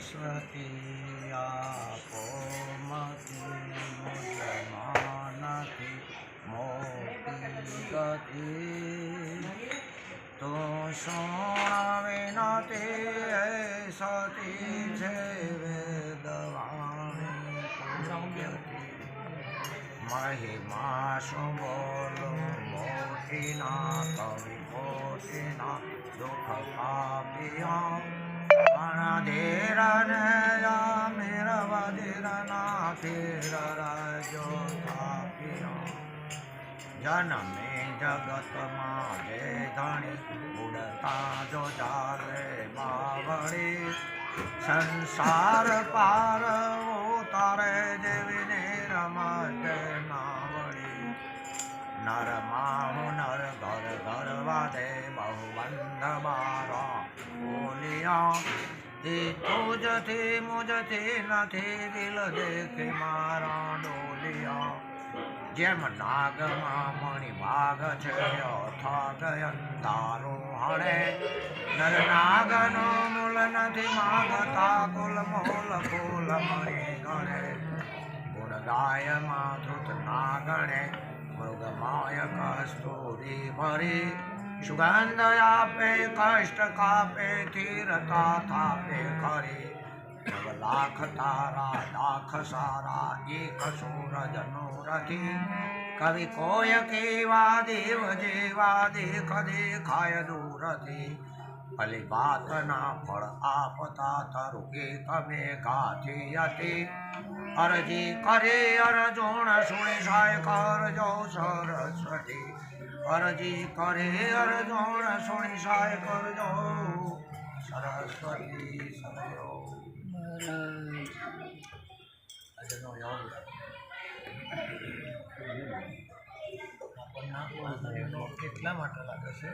सती आपो मति मुझमानति मोटी गति तो सोणविनति सती छे वेदवाणी पूज्यति महिमा सुबोलो मोटीना कवि कोटिना दुख पापिया अनधीरन मेरा बधिरना फिर राजो थापिया जनमे जगत माजे धनी उड़ता जो जाले बावड़ी संसार पार उतारे जेविने रमते नावड़ी नर माहु नर घर घर वादे बहुबंध बारा बोलिया तुझथी मुझथी नथी दिल देखे मारा डोलिया जेम नाग मणि भाग छे थाग अंधारो हरे नर नागनो मूल नथी मागता कुल मोल फूल मणि गणे गुण गाय माधुत नागणे मृग माय कस्तूरी भरी सुगंध आपे कष्ट कापे तीरता थापे खरी लाख तारा लाख सारा एक सूरज नूरती कवि कोय केवा देव जेवा देख देखाय दूरती भली बात ना फल आपता तरुगे तमे गाथी यति अरजी करे अर्जुन सुनि साय कर जो सरस्वती अरजी करे अर्जुन सुनि साय कर जो सरस्वती सदयो આજનો યોગ આપણને કેટલા માટે લાગે છે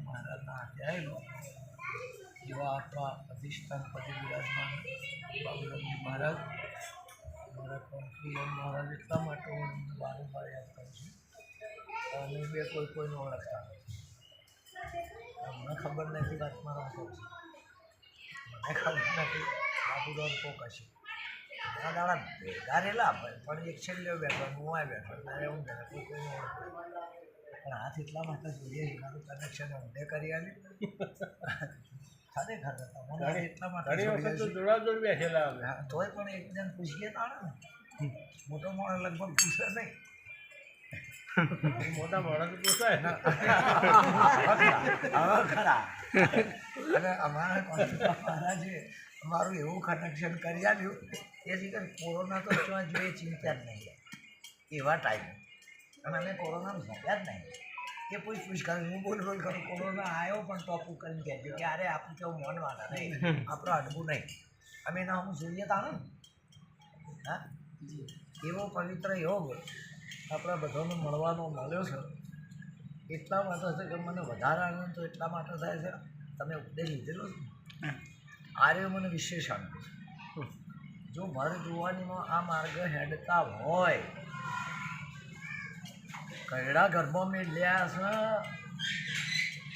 મહારાજના હાથે આવેલો એવા આપણા અધિષ્ઠાનપતિ વિરાજમાન બાબુરામજી મહારાજ મહારાજ એટલા માટે હું વારંવાર યાદ કરું છું અને બે કોઈને ઓળખતા મને ખબર નથી વાત મારો કોક છે મને ખબર નથી બાબુરામ કોક હશે આ દાડા ભેગા રહેલા પણ એક છેલ્લે બેઠો હું આ બેઠો એવું ને કોઈને ઓળખતો પણ હાથ એટલા માટે જોઈએ મારું કનેક્શન ઊંડે કરી આવી ખરેખર મને એટલા માટે તોય પણ એકદમ પૂછીએ તાણે ને મોટો મોડો લગભગ પૂછે નહીં મોટા મોડા પૂછાય ખરા અને અમારા જે અમારું એવું કનેક્શન કરી આવ્યું એ શીખર કોરોના તો જોઈએ ચિંતા જ નહીં એવા ટાઈમ અને અમે કોરોના ભર્યા જ નહીં એ પૂછ કરું હું બોલ કરું કોરોના આવ્યો પણ ટોપું કરીને કહેજો કે અરે આપણું કેવું માનવાના નહીં આપણું અડવું નહીં અમે એના હું જોઈએ તાણે હા એવો પવિત્ર યોગ આપણા બધાને મળવાનો મળ્યો છે એટલા માટે છે કે મને વધારે આનંદ તો એટલા માટે થાય છે તમે ઉપદેશ લીધેલો છે આર્ય મને વિશેષ આનંદ છે જો ભર જોવાનીમાં આ માર્ગ હેડતા હોય કયડા ગર્ભમાં મેળ્યા છે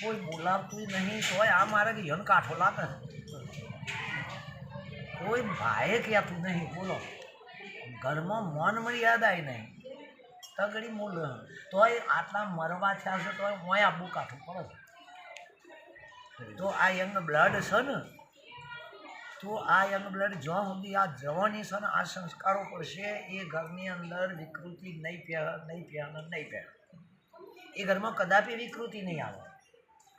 કોઈ બોલાવતું નહીં તોય આ માર્ગ યન કાઠો લાગે કોઈ ભાઈએ કહેતું નહીં બોલો ઘરમાં મન મર્યાદા નહીં તગડી મૂળ તોય આટલા મરવા થયા છે તોય મોય આબુ કાઠું પડે છે તો આ યંગ બ્લડ છે ને તો આ યંગ બ્લડ જ્યાં સુધી આ જવાની છે ને આ સંસ્કારો પડશે એ ઘરની અંદર વિકૃતિ નહીં પહેર એ ઘરમાં કદાપી વિકૃતિ નહીં આવે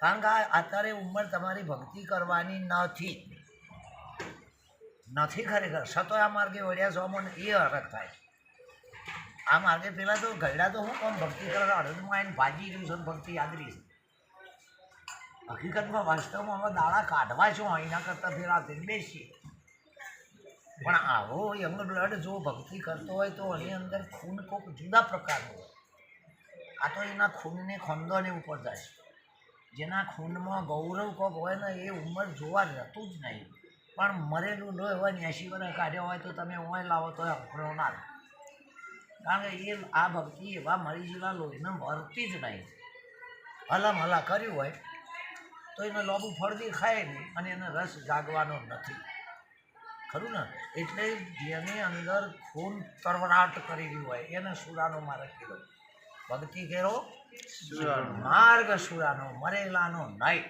કારણ કે અત્યારે ઉંમર તમારી ભક્તિ કરવાની નથી ખરેખર સતોય આ માર્ગે વળ્યા છો મને એ હરખ થાય આ માર્ગે પહેલાં તો ગયડા તો હું કોમ ભક્તિ કરવા અડધમાં આવીને ભાજી રહ્યું છે ભક્તિ યાદ રહી છે હકીકતમાં વાસ્તવમાં હવે દાડા કાઢવા છો એના કરતાં ફેરા બેસીએ પણ આવો યંગ બ્લડ જો ભક્તિ કરતો હોય તો એની અંદર ખૂન કોઈક જુદા પ્રકારનું હોય આ તો એના ખૂનને ખંદોને ઉપર જાય છે જેના ખૂનમાં ગૌરવ કોક હોય ને એ ઉંમર જોવા રહેતું જ નહીં પણ મરેલું લોહી હોય ને 80 વર્ષ કાઢ્યા હોય તો તમે ઓય લાવો તો અઘરો ના કારણ કે એ આ ભક્તિ એવા મરી ગયેલા લોહીને ભરતી જ નહીં હલામ હલા કર્યું હોય તો એને લોબુ ફળદી ખાય નહીં અને એને રસ જાગવાનો નથી, ખરું ને? એટલે જેની અંદર ખૂન તરવરાટ કરી રહ્યું હોય એને સુરાનો માર્ગ કીધો. ભક્તિ કેરો માર્ગ સુરાનો, મરેલાનો નહીં,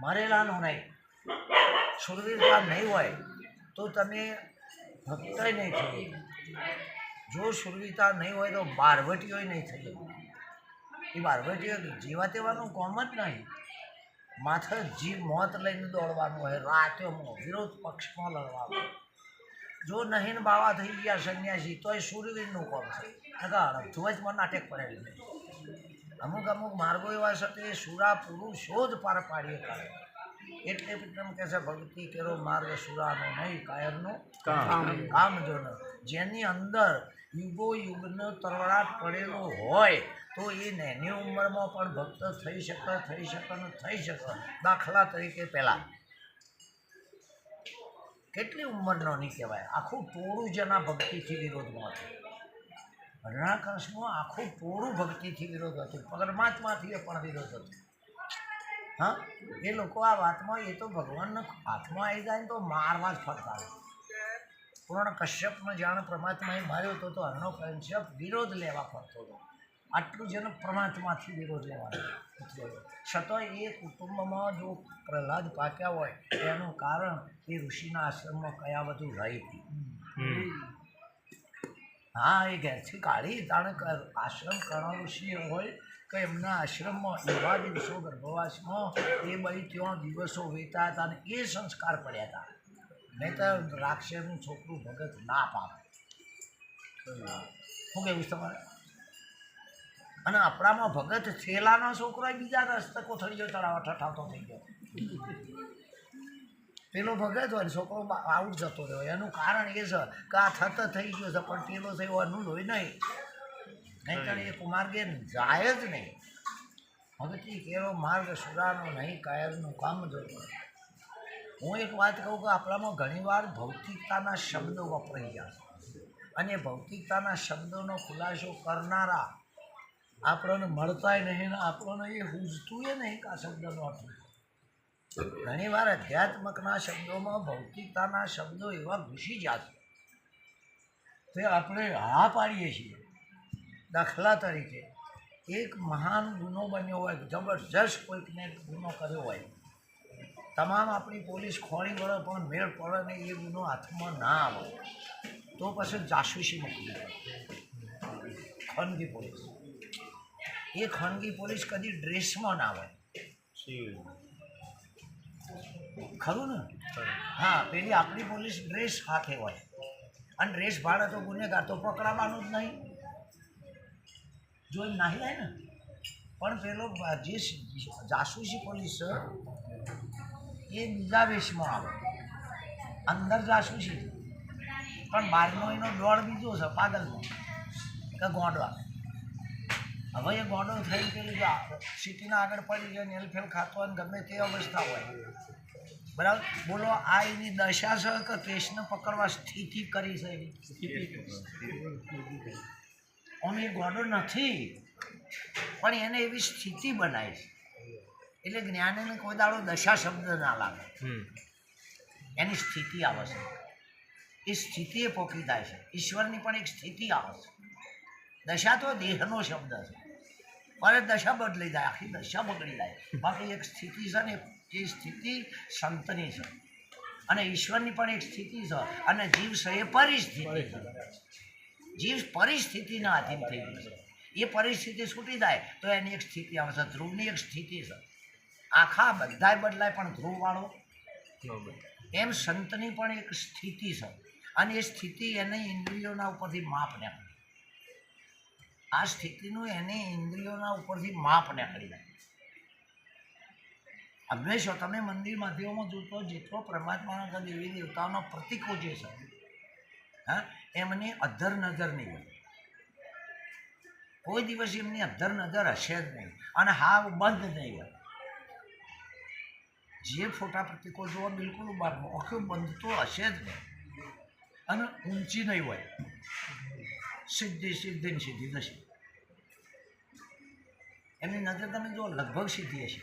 મરેલાનો નહીં. સુરવીરતા નહીં હોય તો તમે ભક્ત નહીં થઈ. જો સુરવીરતા નહીં હોય તો બારવટીઓ નહીં થઈ. એ બારવટીઓ જીવા તેવાનું કોમ જ નહીં. માથે જીવ મોત લઈને દોડવાનું હોય, રાત્યોમાં વિરોધ પક્ષમાં લડવાનું. જો નહીં બાવા થઈ ગયા સંન્યાસી તોય સુરવીરનું કોમ છે. ધ્વજમાં નાટક પડેલું નહીં. અમુક અમુક માર્ગો એવા છે કે સુરા પુરુષો જ પાર પાડીએ કરે. એટલે તમે કહે છે ભક્તિ કેરો માર્ગ સુરાનો નહીં, કાયરનો કામ જોનો. જેની અંદર યુગો યુગનો તરવરાટ પડેલો હોય તો એ નાની ઉંમરમાં પણ ભક્ત થઈ શકે ને થઈ શકે. દાખલા તરીકે પહેલાં કેટલી ઉંમરનો નહીં કહેવાય, આખું ટોળું જેના ભક્તિથી વિરોધમાં હતું. રણાકંશનું આખું ટોળું ભક્તિથી વિરોધ હતું, પરમાત્માથી પણ વિરોધ હતો. હા, એ લોકો આ વાતમાં એ તો ભગવાનના હાથમાં આવી જાય ને તો મારવા જ ફરતા હોય. પૂર્ણ કશ્યપનો જાણ પરમાત્માએ માર્યો હતો તો હરનો કશ્યપ વિરોધ લેવા ફરતો હતો. આટલું જેનો પરમાત્માથી વિરોધ લેવાનો છતાં એ કુટુંબમાં જો પ્રહલાદ પાક્યા હોય એનું કારણ એ ઋષિના આશ્રમમાં કયા બધું રહી હતી. હા, એ ઘેરથી કાઢી તાણે આશ્રમ કરનાર ઋષિ હોય કે એમના આશ્રમમાં એવા દિવસો ગર્ભવાસમાં એ બધી ત્યાં દિવસો વીતા હતા અને એ સંસ્કાર પડ્યા હતા. નહીં તો રાક્ષસનું છોકરું ભગત ના પામે. શું કહેવું તમારે? અને આપણામાં ભગત થેલાનો છોકરો બીજા રસ્તે કોથળીઓ ચડાવવા ઠઠાવતો થઈ ગયો. પેલો ભગત હોય છોકરો આઉટ જતો રહ્યો. એનું કારણ એ છે કે આ થત થઈ ગયો છે પણ પેલો થયો એનું લોહી નહીં. નહીંતર એ કુમાર્ગે જાય જ નહીં. ભક્તિ કેરો માર્ગ સુરાનો નહીં, કાયરનું કામ જોતો. હું એક વાત કહું કે આપણામાં ઘણીવાર ભૌતિકતાના શબ્દો વપરાઈ ગયા અને ભૌતિકતાના શબ્દોનો ખુલાસો કરનારા આપણને મળતાય નહીં ને આપણને એ હુજતું નહીં કે આ શબ્દનો અર્થ. ઘણીવાર અધ્યાત્મકના શબ્દોમાં ભૌતિકતાના શબ્દો એવા ઘૂસી જાય તે આપણે હા પાડીએ છીએ. દાખલા તરીકે એક મહાન ગુનો બન્યો હોય, જબરજસ્ત કોઈકને ગુનો કર્યો હોય, તમામ આપણી પોલીસ ખોળી વળે પણ મેળ પડે ને એ ગુનો હાથમાં ના આવે તો પછી જાસૂસી મોકલી દે ખાનગી પોલીસ. એ ખાનગી પોલીસ કદી ડ્રેસમાં ના હોય, ખરું ને? હા, પેલી આપણી પોલીસ ડ્રેસ હાથે હોય અને ડ્રેસ ભાડે તો ગુનેગાર તો પકડાવાનું જ નહીં. જો એમ નાહી જાય ને પણ પેલો જે જાસૂસી પોલીસ એ બીજા વેશમાં આવે, અંદર જાસૂસી પણ બહારનો એનો દોડ બીજો છે પાગલનો કે ગોંડવા. હવે એ ગોંડો થઈને પેલું સિટીના આગળ પડી જાય નેલફેલ ખાતો હોય ગમે તે અવસ્થા હોય, બરાબર? બોલો આ એની દશા છે કે કેસને પકડવા સ્થિતિ કરી છે એવી? અમે એ ગોંડો નથી પણ એને એવી સ્થિતિ બનાવી છે. એટલે જ્ઞાનીને કોઈ દાડો દશા શબ્દ ના લાગે, એની સ્થિતિ આવે છે. એ સ્થિતિ એ પોકી થાય છે. ઈશ્વરની પણ એક સ્થિતિ આવે છે. દશા તો દેહનો શબ્દ છે પણ દશા બદલી જાય, આખી દશા બગડી જાય. બાકી એક સ્થિતિ છે ને એ સ્થિતિ સંતની છે અને ઈશ્વરની પણ એક સ્થિતિ છે અને જીવ છે એ પરિસ્થિતિ છે. જીવ પરિસ્થિતિના આધીન થઈ ગયું છે. એ પરિસ્થિતિ છૂટી જાય તો એની એક સ્થિતિ આવે છે. ધ્રુવની એક સ્થિતિ છે. આખા બધાય બદલાય પણ ધ્રુવવાળો એમ સંતની પણ એક સ્થિતિ છે અને એ સ્થિતિ એને ઇન્દ્રિયોના ઉપરથી માપ નીકળે. આ સ્થિતિનું એને ઇન્દ્રિયોના ઉપરથી માપ નીકળી જાય. હંમેશા તમે મંદિર માધ્યમોમાં જોતો જેટલો પરમાત્માના દેવી દેવતાઓના પ્રતિકો જે છે હા એમની અધર નજર નહીં હોય. કોઈ દિવસ એમની અધર નજર હશે જ નહીં અને હા બંધ નહીં હોય. જે ફોટા પ્રતિકો જોવા બિલકુલ આખું બંધ તો હશે જ નહીં અને ઊંચી નહીં હોય, સીધી સીધી ને સીધી જશે. એમની નજર તમે જો લગભગ સીધી હશે,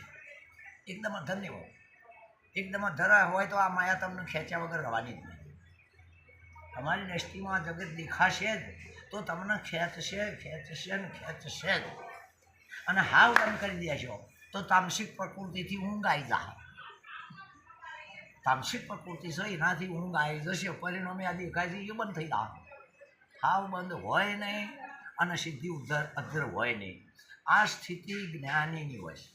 એકદમ અધર નહીં હોય. એકદમ અધર હોય તો આ માયા તમને ખેંચ્યા વગર રહેવાની જ નહીં. તમારી દ્રષ્ટિમાં આ જગત દેખાશે જ તો તમને ખેંચશે ખેંચશે ને ખેંચશે જ. અને હાવ તમે કરી દેશો તો તામસિક પ્રકૃતિથી ઊંઘ આવી જાય. તામસિક પ્રકૃતિ છે એનાથી ઊંઘ આવી જશે, પરિણામે આ દેખાય છે એ બંધ થઈ જાય. હાવ બંધ હોય નહીં અને સીધી અધર હોય નહીં. આ સ્થિતિ જ્ઞાનીની હોય છે.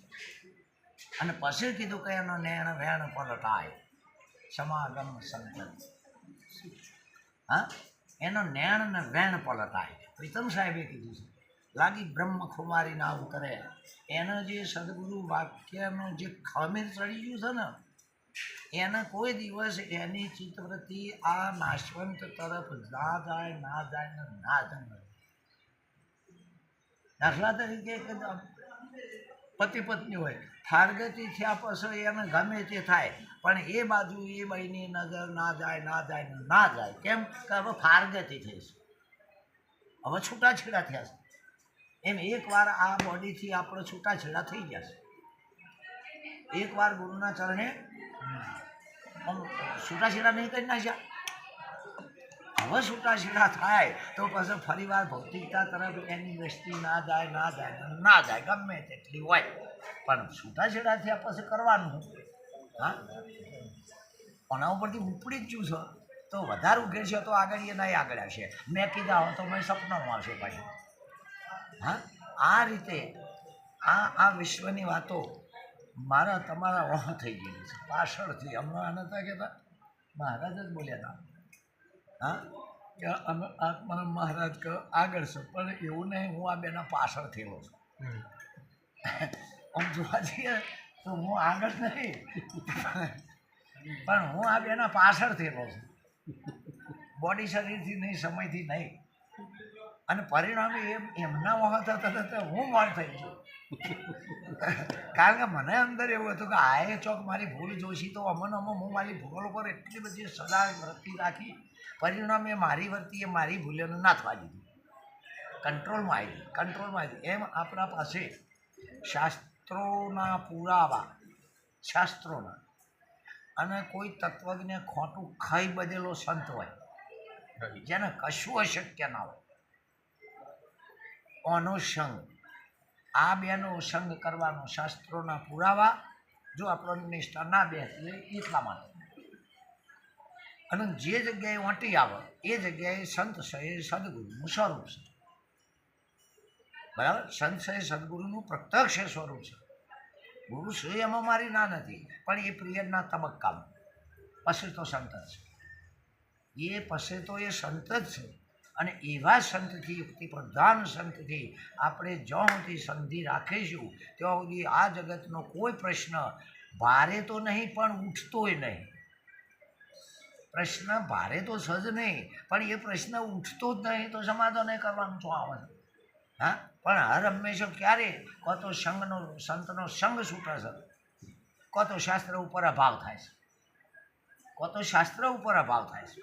અને પછી કીધું કે એનો નેણ વેણ પલટાય સમાગમ સંતન. હા, એનો નેણ ને વેણ પલટાય. પ્રીતમ સાહેબે કીધું છે લાગી બ્રહ્મકુમારી ના ઉતરે. એનો જે સદગુરુ વાક્યનું જે ખમીર ચડી ગયું છે ને એને કોઈ દિવસ એની ચિત્તવૃત્તિ આ નાશવંત તરફ ના જાય ના જાય ને ના જાય. દાખલા તરીકે પતિ પત્ની હોય, ફારગતી થયા પછી એને ગમે તે થાય પણ એ બાજુ એ બાઈની નજર ના જાય ના જાય ને ના જાય. કેમ કે હવે ફારગતી થઈ છે, હવે છૂટાછેડા થયા છે. એમ એકવાર આ બોડીથી આપણે છૂટાછેડા થઈ ગયા છે. એકવાર ગુરુના ચરણે છૂટાછેડા નહીં કરી નાખ્યા. હવે છૂટાછેડા થાય તો પછી ફરીવાર ભૌતિકતા તરફ એની દ્રષ્ટિ ના જાય ના જાય ના જાય ગમે તેટલી હોય. પણ છૂટાછેડા થયા પછી કરવાનું. હા, કોના ઉપરથી ઉપડી જ ગયું છે તો વધારે ઉઘેરશે તો આગળ એ નહીં આગળ આવશે. મેં કીધા હો તો મને સપનામાં આવશે પાછું. હા, આ રીતે આ વિશ્વની વાતો મારા તમારા વહ થઈ ગયેલી છે પાછળથી. હમણાં નતા કહેતા, મહારાજ જ બોલ્યા હતા. હા, કે અમે મને મહારાજ કે આગળ છે પણ એવું નહીં, હું આ બેના પાછળ થયેલો છું. આમ જોવા જઈએ તો હું આગળ નહીં પણ હું આ બેના પાછળ થયેલો છું. બોડી શરીરથી નહીં, સમયથી નહીં. અને પરિણામે એમના વખત હતા હું મળ થઈ ગયો. કારણ કે મને અંદર એવું હતું કે આ ચોક મારી ભૂલ જોશી તો અમન હું મારી ભૂલો પર એટલી બધી સદા વૃત્તિ રાખી. પરિણામે મારી વૃત્તિએ મારી ભૂલોને ના થવા દીધી, કંટ્રોલમાં આવી ગઈ, કંટ્રોલમાં આવી ગઈ. એમ આપણા પાસે શાસ્ત્રોના પુરાવા, શાસ્ત્રોના અને કોઈ તત્વજ્ઞ ખોટું ખાઈ બધેલો સંત હોય જેને કશું અશક્ય ના હોય, ઓનો સંગ, આ બેનો સંગ કરવાનો શાસ્ત્રોના પુરાવા જો આપણને નિષ્ઠા ના બેસે એટલા માટે. અને જે જગ્યાએ વાંટી આવે એ જગ્યાએ સંત છે એ સદગુરુનું સ્વરૂપ છે. બરાબર, સંત છે એ સદગુરુનું પ્રત્યક્ષ સ્વરૂપ છે. ગુરુ છે એમાં મારી ના નથી પણ એ પિરિયડના તબક્કામાં પછી તો સંત જ છે. એ પછી તો એ સંત જ છે. અને એવા સંતથી, યુક્તિ પ્રધાન સંતથી આપણે જ્યાં સુધી સંધિ રાખીશું ત્યાં સુધી આ જગતનો કોઈ પ્રશ્ન ભારે તો નહીં પણ ઉઠતોય નહીં. પ્રશ્ન ભારે તો સજ નહીં પણ એ પ્રશ્ન ઉઠતો જ નહીં તો સમાધાન કરવાનું શું આવે છે. હા, પણ હર હંમેશા ક્યારે કો તો સંઘનો સંતનો સંઘ છૂટે છે, કો તો શાસ્ત્ર ઉપર અભાવ થાય છે, કો તો શાસ્ત્ર ઉપર અભાવ થાય છે,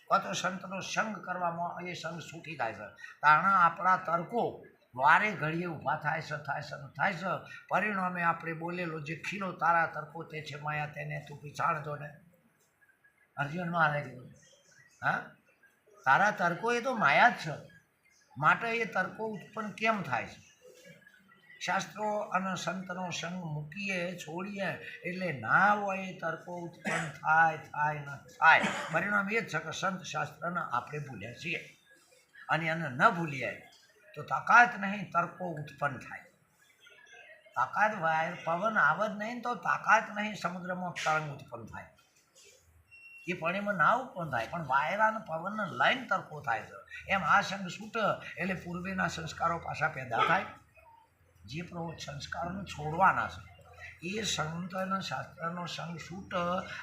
કો તો સંતનો સંગ કરવામાં એ સંગ છૂટી થાય છે. તાણા આપણા તર્કો વારે ઘડીએ ઊભા થાય છે થાય છે. પરિણામે આપણે બોલેલો જે ખીલો તારા તર્કો તે છે માયા તેને તું પીછાણજો ને. અર્જુન મહારાજ કીધું, હા, તારા તર્કો એ તો માયા જ છે, માટે એ તર્કો ઉત્પન્ન કેમ થાય છે. શાસ્ત્રો અને સંતનો સંગ મૂકીએ છોડીએ એટલે ના હોય એ તર્કો ઉત્પન્ન થાય ન થાય. પરિણામ એ જ છે કે સંત શાસ્ત્રને આપણે ભૂલ્યા છીએ અને એને ન ભૂલીએ તો તાકાત નહીં તર્કો ઉત્પન્ન થાય. તાકાત પવન આવે જ નહીં તો તાકાત નહીં સમુદ્રમાં તરંગ ઉત્પન્ન થાય. એ પાણીમાં ના ઉત્પન્ન થાય પણ વાયરા અને પવનને લઈને તરકો થાય છે. એમ આ સંગ છૂટે એટલે પૂર્વેના સંસ્કારો પાછા પેદા થાય. જે સંસ્કારોને છોડવાના છે એ સંત અને શાસ્ત્રનો સંગ છૂટે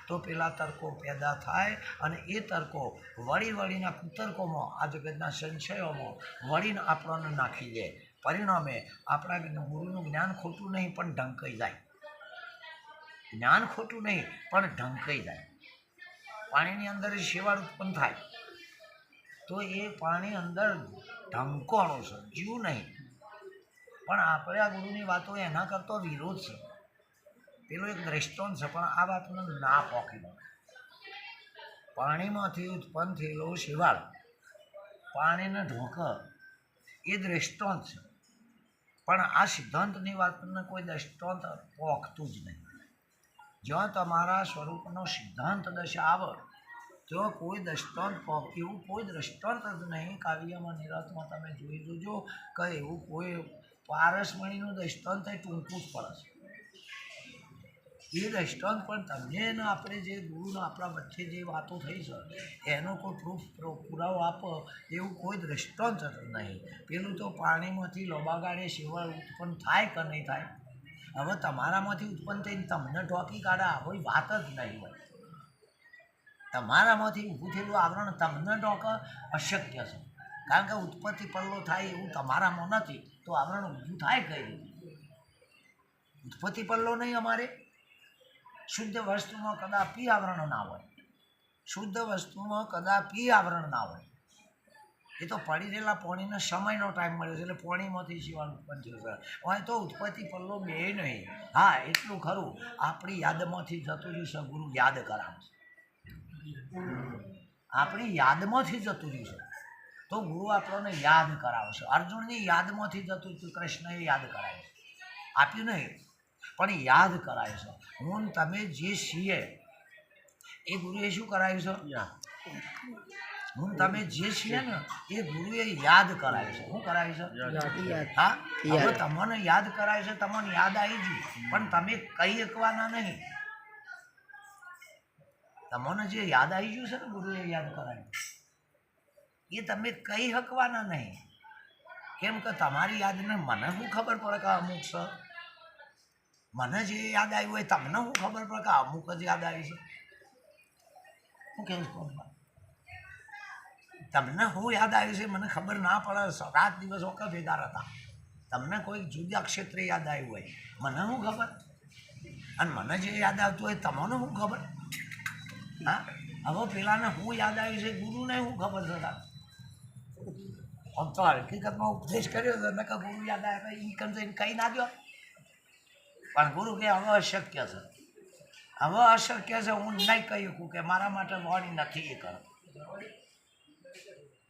તો પેલા તર્કો પેદા થાય અને એ તર્કો વળીના કુતર્કોમાં આ જગતના સંશયોમાં વળીને આપણને નાખી દે. પરિણામે આપણા ગુરુનું જ્ઞાન ખોટું નહીં પણ ઢંકાઈ જાય. જ્ઞાન ખોટું નહીં પણ ઢંકાઈ જાય. પાણીની અંદર શેવાળ ઉત્પન્ન થાય તો એ પાણી અંદર ઢંકોણું છે, જીવ નહીં પણ આપણે આ ગુરુની વાતો એના કરતો વિરોધ છે. પેલો એક દ્રષ્ટાંત છે, પણ આ વાતને ના પોકી બને. પાણીમાંથી ઉત્પન્ન થયેલો શેવાળ, પાણીને ઢોકે એ દ્રષ્ટાંત છે, પણ આ સિદ્ધાંતની વાતને કોઈ દ્રષ્ટાંત પોખતું જ નહીં. જ્યાં તમારા સ્વરૂપનો સિદ્ધાંત દશા આવે ત્યાં કોઈ દ્રષ્ટાંત એવું કોઈ દ્રષ્ટાંત જ નહીં. કાવ્યમાં નિરાતમાં તમે જોઈ જોજો કે એવું કોઈ પારસમણીનું દ્રષ્ટાંત ટૂંકું જ પડે છે. એ દ્રષ્ટાંત પણ તમને ને આપણે જે ગુરુના આપણા વચ્ચે જે વાતો થઈ છે એનો કોઈ પુરાવો આપો એવું કોઈ દ્રષ્ટાંત જ નહીં. પેલું તો પાણીમાંથી લોબાગાડે શેવાળ ઉત્પન્ન થાય કે નહીં થાય. હવે તમારામાંથી ઉત્પન્ન થઈને તમને ઢોકી કાઢા કોઈ વાત જ નહીં હોય. તમારામાંથી ઊભું થયેલું આવરણ તમને ઢોક અશક્ય છે, કારણ કે ઉત્પત્તિ પલ્લો થાય એવું તમારામાં નથી, તો આવરણ ઊભું થાય કઈ રીતે? ઉત્પત્તિ પલ્લો નહીં અમારે. શુદ્ધ વસ્તુમાં કદાપી આવરણ ના હોય. શુદ્ધ વસ્તુમાં કદાપી આવરણ ના હોય. એ તો પડી રહેલા પાણીનો સમયનો ટાઈમ મળ્યો છે એટલે પાણીમાંથી શિવાળ ઉત્પન્ન થયું છે. હવે તો ઉત્પત્તિ પલ્લો બે નહીં. હા, એટલું ખરું, આપણી યાદમાંથી જતું રહ્યું છે. ગુરુ યાદ કરાવશે. આપણી યાદમાંથી જતું રહ્યું છે તો ગુરુ આપણને યાદ કરાવશે. અર્જુનની યાદમાંથી જતું હતું, કૃષ્ણએ યાદ કરાવ્યું. આપ્યું નહીં પણ યાદ કરાય છે. હું તમે જે છીએ એ ગુરુએ શું કરાવ્યું છે? હું તમે જે છીએ ને એ ગુરુએ યાદ કરાય છે. શું કરાય છે? હા, હવે તમને યાદ કરાય છે, તમને યાદ આવી ગયું, પણ તમે કહી શકવાના નહીં. તમને જે યાદ આવી ગયું છે ને ગુરુએ યાદ કરાયું એ તમે કહી શકવાના નહીં. કેમ કે તમારી યાદને મને શું ખબર પડે કે અમુક છે? મને જે યાદ આવ્યું હોય તમને શું ખબર પડે કે અમુક જ યાદ આવી છે? શું કહેવું? તમને શું યાદ આવ્યું છે મને ખબર ના પડે. રાત દિવસ વખત ભેગા હતા, તમને કોઈ જુદા ક્ષેત્રે યાદ આવ્યું હોય, મને શું ખબર? અને મને જે યાદ આવતું હોય તમને શું ખબર? હા, હવે પેલાને શું યાદ આવ્યું છે ગુરુને શું ખબર છે? આમ તો હકીકતમાં ઉપદેશ કર્યો હતો ને કે ગુરુ યાદ આવે એ કંઈ કહી ના દો, પણ ગુરુ કે હવે અશક્ય છે. હવે અશક્ય છે. હું નહીં કહી શકું કે મારા માટે વાણી નથી એ કરો.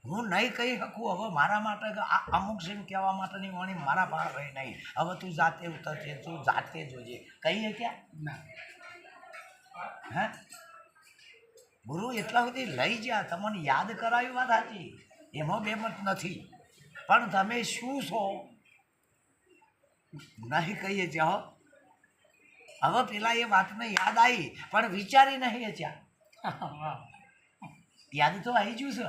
હું નહીં કહી શકું હવે મારા માટે અમુક સિંહ કહેવા માટેની વાણી મારા પાસે રહી નહીં. હવે તું જાતે ઉતરજે, તું જાતે જોજે. કહીએ ક્યાં ના? હે, ગુરુ એટલા સુધી લઈ ગયા, તમને યાદ કરાવી વાત સાચી, એમાં બેમત નથી, પણ તમે શું છો નહીં કહીએ ત્યાં. હવે પેલા એ વાતને યાદ આવી પણ વિચારી નહીં ત્યાં. યાદ તો આવી ગયું છે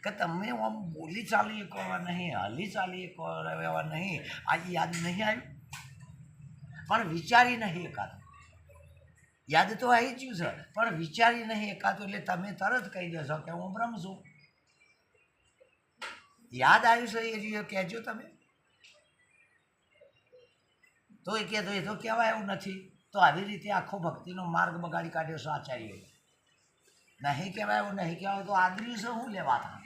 કે તમે આમ બોલી ચાલી એવા નહીં, હલી ચાલી એવા નહીં. આજે યાદ નહીં આવ્યું પણ વિચારી નહીં એકાતું. યાદ તો આવી ગયું છે પણ વિચારી નહીં એકાતું, એટલે તમે તરત કહી દેશો કે હું બ્રહ્મ છું. યાદ આવ્યું છે એ રીતે કહેજો તમે. તો એ કહેતો એ તો કહેવાય એવું નથી. તો આવી રીતે આખો ભક્તિનો માર્ગ બગાડી કાઢ્યો છે આચાર્ય. નહીં કહેવાય એવું નહીં કહેવાય તો આદર્યું છે શું લેવા હતા?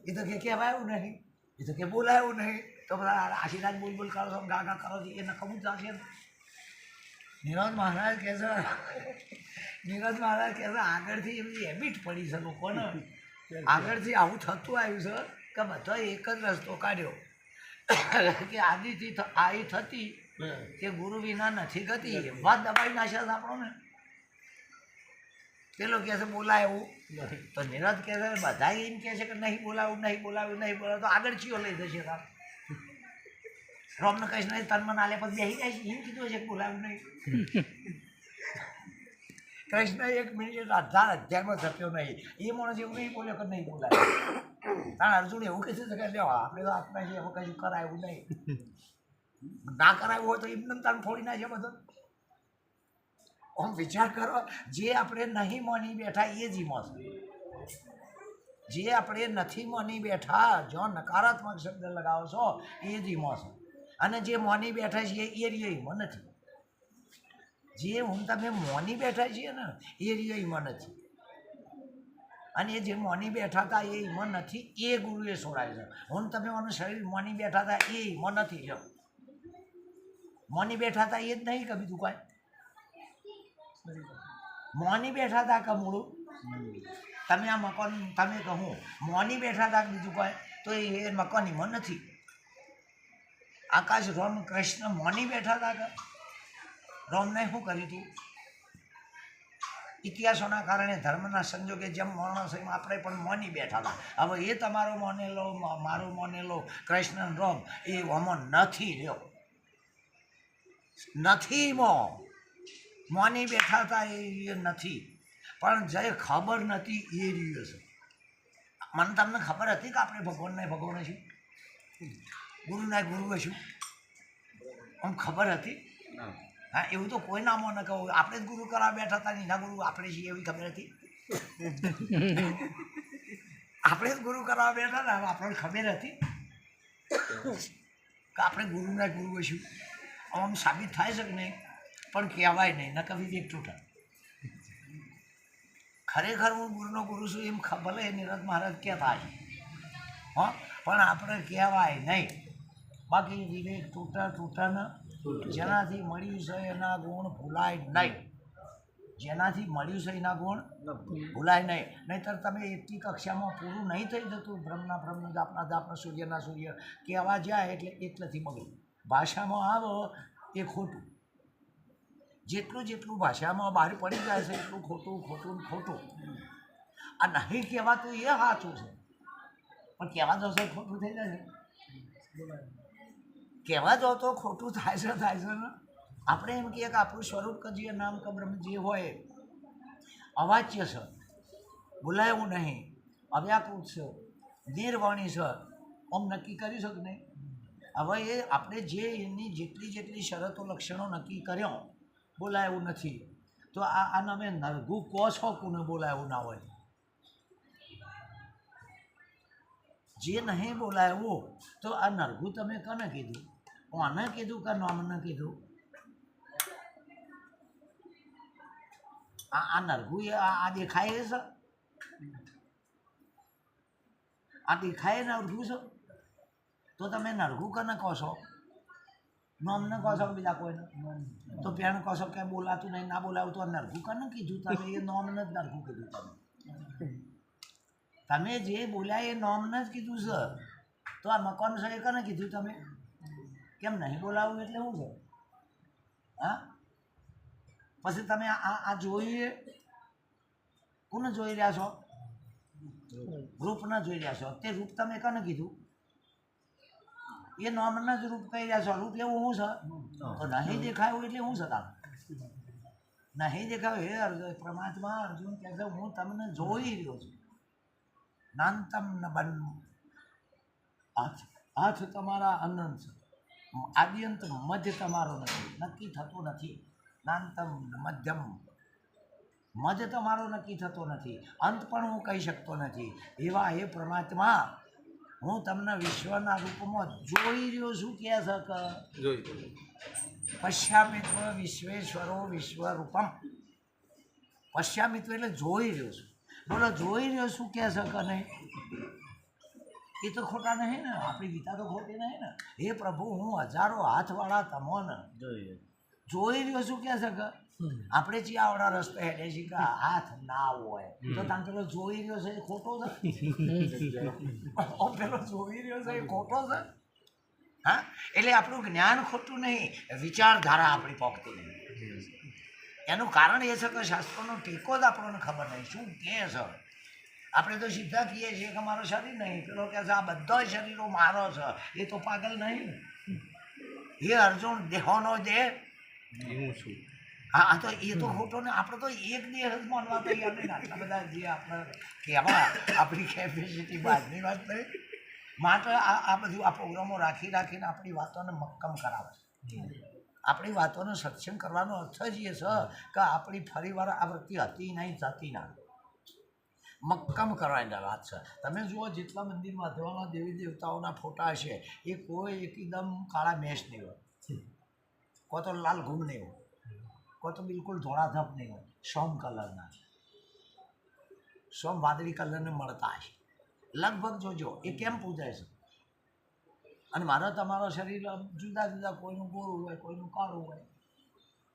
એ તો કે કહેવાય એવું નહીં, એ તો કે બોલાય એવું નહીં. તો બધા આશીર્વાદ બોલ બોલ કરો છો, ગા ગા કરો છો, એ નકમું જ થશે. નિરંજ મહારાજ કહે છે, નિરંજ મહારાજ કહે છે આગળથી એમની હેબિટ પડી છે લોકોને. આગળથી આવું થતું આવ્યું છે કે બધા એક જ રસ્તો કાઢ્યો કે આદિથી આવી થતી કે ગુરુ વિના નથી ગતી. વાત દબાઈ નાખ્યા છે આપણને. પેલો કહે છે બોલાય એવું નથી, તો નિરંજ કહે છે બધા એમ કહે છે કે નહીં બોલાવું, નહીં બોલાવું, નહીં બોલાવું, તો આગળ ચીઓ લઈ જશે. રોમને કહીશ નહીં તન મને આલે પછી બેસી જાય એમ કીધું છે કે બોલાવું નહીં. કૃષ્ણ 1 મિનિટ 1000 અધ્યાયમાં થપ્યો નહીં. એ માણસ એવું નહીં બોલ્યો કે નહીં બોલાય. કારણ અર્જુન એવું કહે છે કે આપણે તો આત્મા છીએ, એવું કશું કરાયું નહીં. ના કરાયું હોય તો એમને તાન ફોડી નાખે બધો. આમ વિચાર કરો, જે આપણે નહીં માની બેઠા એ જ ઈમો છે. જે આપણે નથી માની બેઠા, જો નકારાત્મક શબ્દ લગાવો છો એ જ ઈમો છે. અને જે મોની બેઠા છીએ એ રિયમાં નથી. જે હું તમે મોની બેઠા છીએ ને એ રિયમાં નથી. અને એ જે મોની બેઠા હતા એ એમાં નથી, એ ગુરુએ છોડાય છે. હું તમે મને શરીર મોની બેઠા હતા એ એમાં નથી. જો મોની બેઠા હતા એ જ નહીં કે બીજું કાંઈ? મોની બેઠા હતા કે મૂળું? તમે આ મકાન તમે કહું મોની બેઠા હતા બીજું કાંઈ? તો એ મકાનીમાં નથી. આકાશ રામ કૃષ્ણ મોની બેઠા હતા કે? રામને શું કર્યું હતું? ઇતિહાસોના કારણે ધર્મના સંજોગે જેમ માણસ એમ આપણે પણ મોની બેઠા હતા. હવે એ તમારો મોનેલો મારો મોનેલો કૃષ્ણ રામ એ આમાં નથી રહ્યો, નથી મોની બેઠા હતા એ નથી. પણ જે ખબર નથી એ રહ્યો છે. મને તમને ખબર હતી કે આપણે ભગવાનના ભગવાન છું, ગુરુના ગુરુ છું? આમ ખબર હતી? હા, એવું તો કોઈ ના મને કહું આપણે જ ગુરુ કરવા બેઠા હતા ને એના ગુરુ આપણે છીએ એવી ખબર હતી? આપણે જ ગુરુ કરવા બેઠા હતા, આપણને ખબર હતી કે આપણે ગુરુના ગુરુ છું? આમ સાબિત થાય છે કે નહીં? પણ કહેવાય નહીં, ન કવિ એક તૂટા. ખરેખર હું ગુરુનો ગુરુ છું એમ ભલે નિરજ મહારાજ કહેતા છે, હા, પણ આપણે કહેવાય નહીં. બાકી વિવેક તૂટા ને જેનાથી મળ્યું છે એના ગુણ ભૂલાય નહીં. જેનાથી મળ્યું છે એના ગુણ ભૂલાય નહીં. નહીંતર તમે એટલી કક્ષામાં પૂરું નહીં થઈ જતું. બ્રહ્મના બ્રહ્મ, જાપના જાપના, સૂર્યના સૂર્ય કહેવા જાય એટલે એટલેથી બગડ્યું. ભાષામાં આવો એ ખોટું. જેટલું ભાષામાં બહાર પડી જાય છે એટલું ખોટું. આ નહીં કહેવાતું એ સાચું છે, પણ કહેવા જશો ખોટું થઈ જાય છે. કહેવા જાઓ તો ખોટું થાય છે ને. આપણે એમ કહીએ કે આપણું સ્વરૂપ કે જે નામ કે બ્રહ્મ જે હોય અવાચ્ય છે, બોલાયું નહીં, અવ્યાકૃત છે, નિર્વાણી છે, આમ નક્કી કરી શકે નહીં. હવે એ આપણે જે એની જેટલી શરતો લક્ષણો નક્કી કર્યો બોલાયું નથી, તો આ નામે નરગું કહો છો કોને બોલાયું ના હોય? જે નહીં બોલાયું તો આ નરગું તમે કોને કીધું? કોને કીધું કે નામને કીધું? આ નરગું આ દેખાય છે? આ દેખાય ને નરગું છે? તો તમે નરગું કોને કહો છો? નામને કહો છો બીજા કોઈને? તો પેણ કહો છો કે બોલાતું નહીં, ના બોલાવું તો નરગું કોને કીધું તમે? એ નામને જ નરગું કીધું તમે જે બોલ્યા એ નામને જ કીધું છે. તો આ મકાન છે એ કોને કીધું તમે? કેમ નહીં બોલાવું એટલે શું છે? હા, પછી તમે આ જોઈએ કોને જોઈ રહ્યા છો? રૂપને જોઈ રહ્યા છો. તે રૂપ તમે કોને કીધું? એ નામના જ રૂપ કહી રહ્યા છો. રૂપ એવું શું છે? તો નહીં દેખાયું એટલે શું છે? તમે નહીં દેખાયું હે અર્જુન, પરમાત્મા અર્જુન કહે છે હું તમને જોઈ રહ્યો છું. નાનતમ ન બન હાથ તમારા અનંત છે, આદ્યંત મધ્ય તમારો નથી, નક્કી થતો નથી. નાનતમ મધ્યમ મધ્ય તમારો નક્કી થતો નથી, અંત પણ હું કહી શકતો નથી. એવા એ પરમાત્મા હું તમને વિશ્વના રૂપમાં જોઈ રહ્યો છું. કે પશ્યામિત્વ વિશ્વેશ્વરો વિશ્વરૂપમ. પશ્યામિત્વ એટલે જોઈ રહ્યો છું. બોલો જોઈ રહ્યો છું કે નહીં? એ તો ખોટા નહીં ને? આપણી ગીતા તો ખોટી નહીં ને? હે પ્રભુ હું હજારો હાથવાળા તમોને જોઈ રહ્યો છું કે આપણે ચિયાવડા રસ્તે હેડે છે કે હાથ ના હોય તો તમે પેલો જોઈ રહ્યો છે એ ખોટો છે? પેલો જોઈ રહ્યો છે એ ખોટો છે? હા, એટલે આપણું જ્ઞાન ખોટું નહીં, વિચારધારા આપણી પોખતી નહીં. એનું કારણ એ છે કે શાસ્ત્રોનો ટેકો જ આપણને ખબર નહીં શું કહે છે. આપણે તો સીધા કહીએ છીએ કે મારો શરીર નહીં, પેલો કહે છે આ બધા શરીરો મારો છે. એ તો પાગલ નહીં. એ અર્જુન દેહોનો દેહ હું છું. હા, તો એ તો ખોટો ને. આપણે તો એક દેહ જ માનવા તૈયાર નહીં. આટલા બધા જે આપણે કહેવા આપણી કેપેસિટી બહારની વાત નહીં. માટે આ બધું આ પ્રોગ્રામો રાખીને આપણી વાતોને મક્કમ કરાવે છે. આપણી વાતોને સક્ષમ કરવાનો અર્થ જ એ છે કે આપણી ફરીવાર આ વૃત્તિ હતી નહીં જતી ના, મક્કમ કરવાની વાત છે. તમે જુઓ જેટલા મંદિરમાં દેવાના દેવી દેવતાઓના ફોટા હશે એ કોઈ એકદમ કાળા મેષ નહીં હોય, કોઈ તો લાલ ઘૂમ નહીં હોય, કોઈ તો બિલકુલ ધોળાધપ નહીં હોય, સોમ કલરના. સોમ વાદળી કલરને મળતા હશે લગભગ. જોજો એ કેમ પૂજાય છે. અને મારો તમારો શરીર જુદા જુદા, કોઈનું ગોરું હોય, કોઈનું કાળું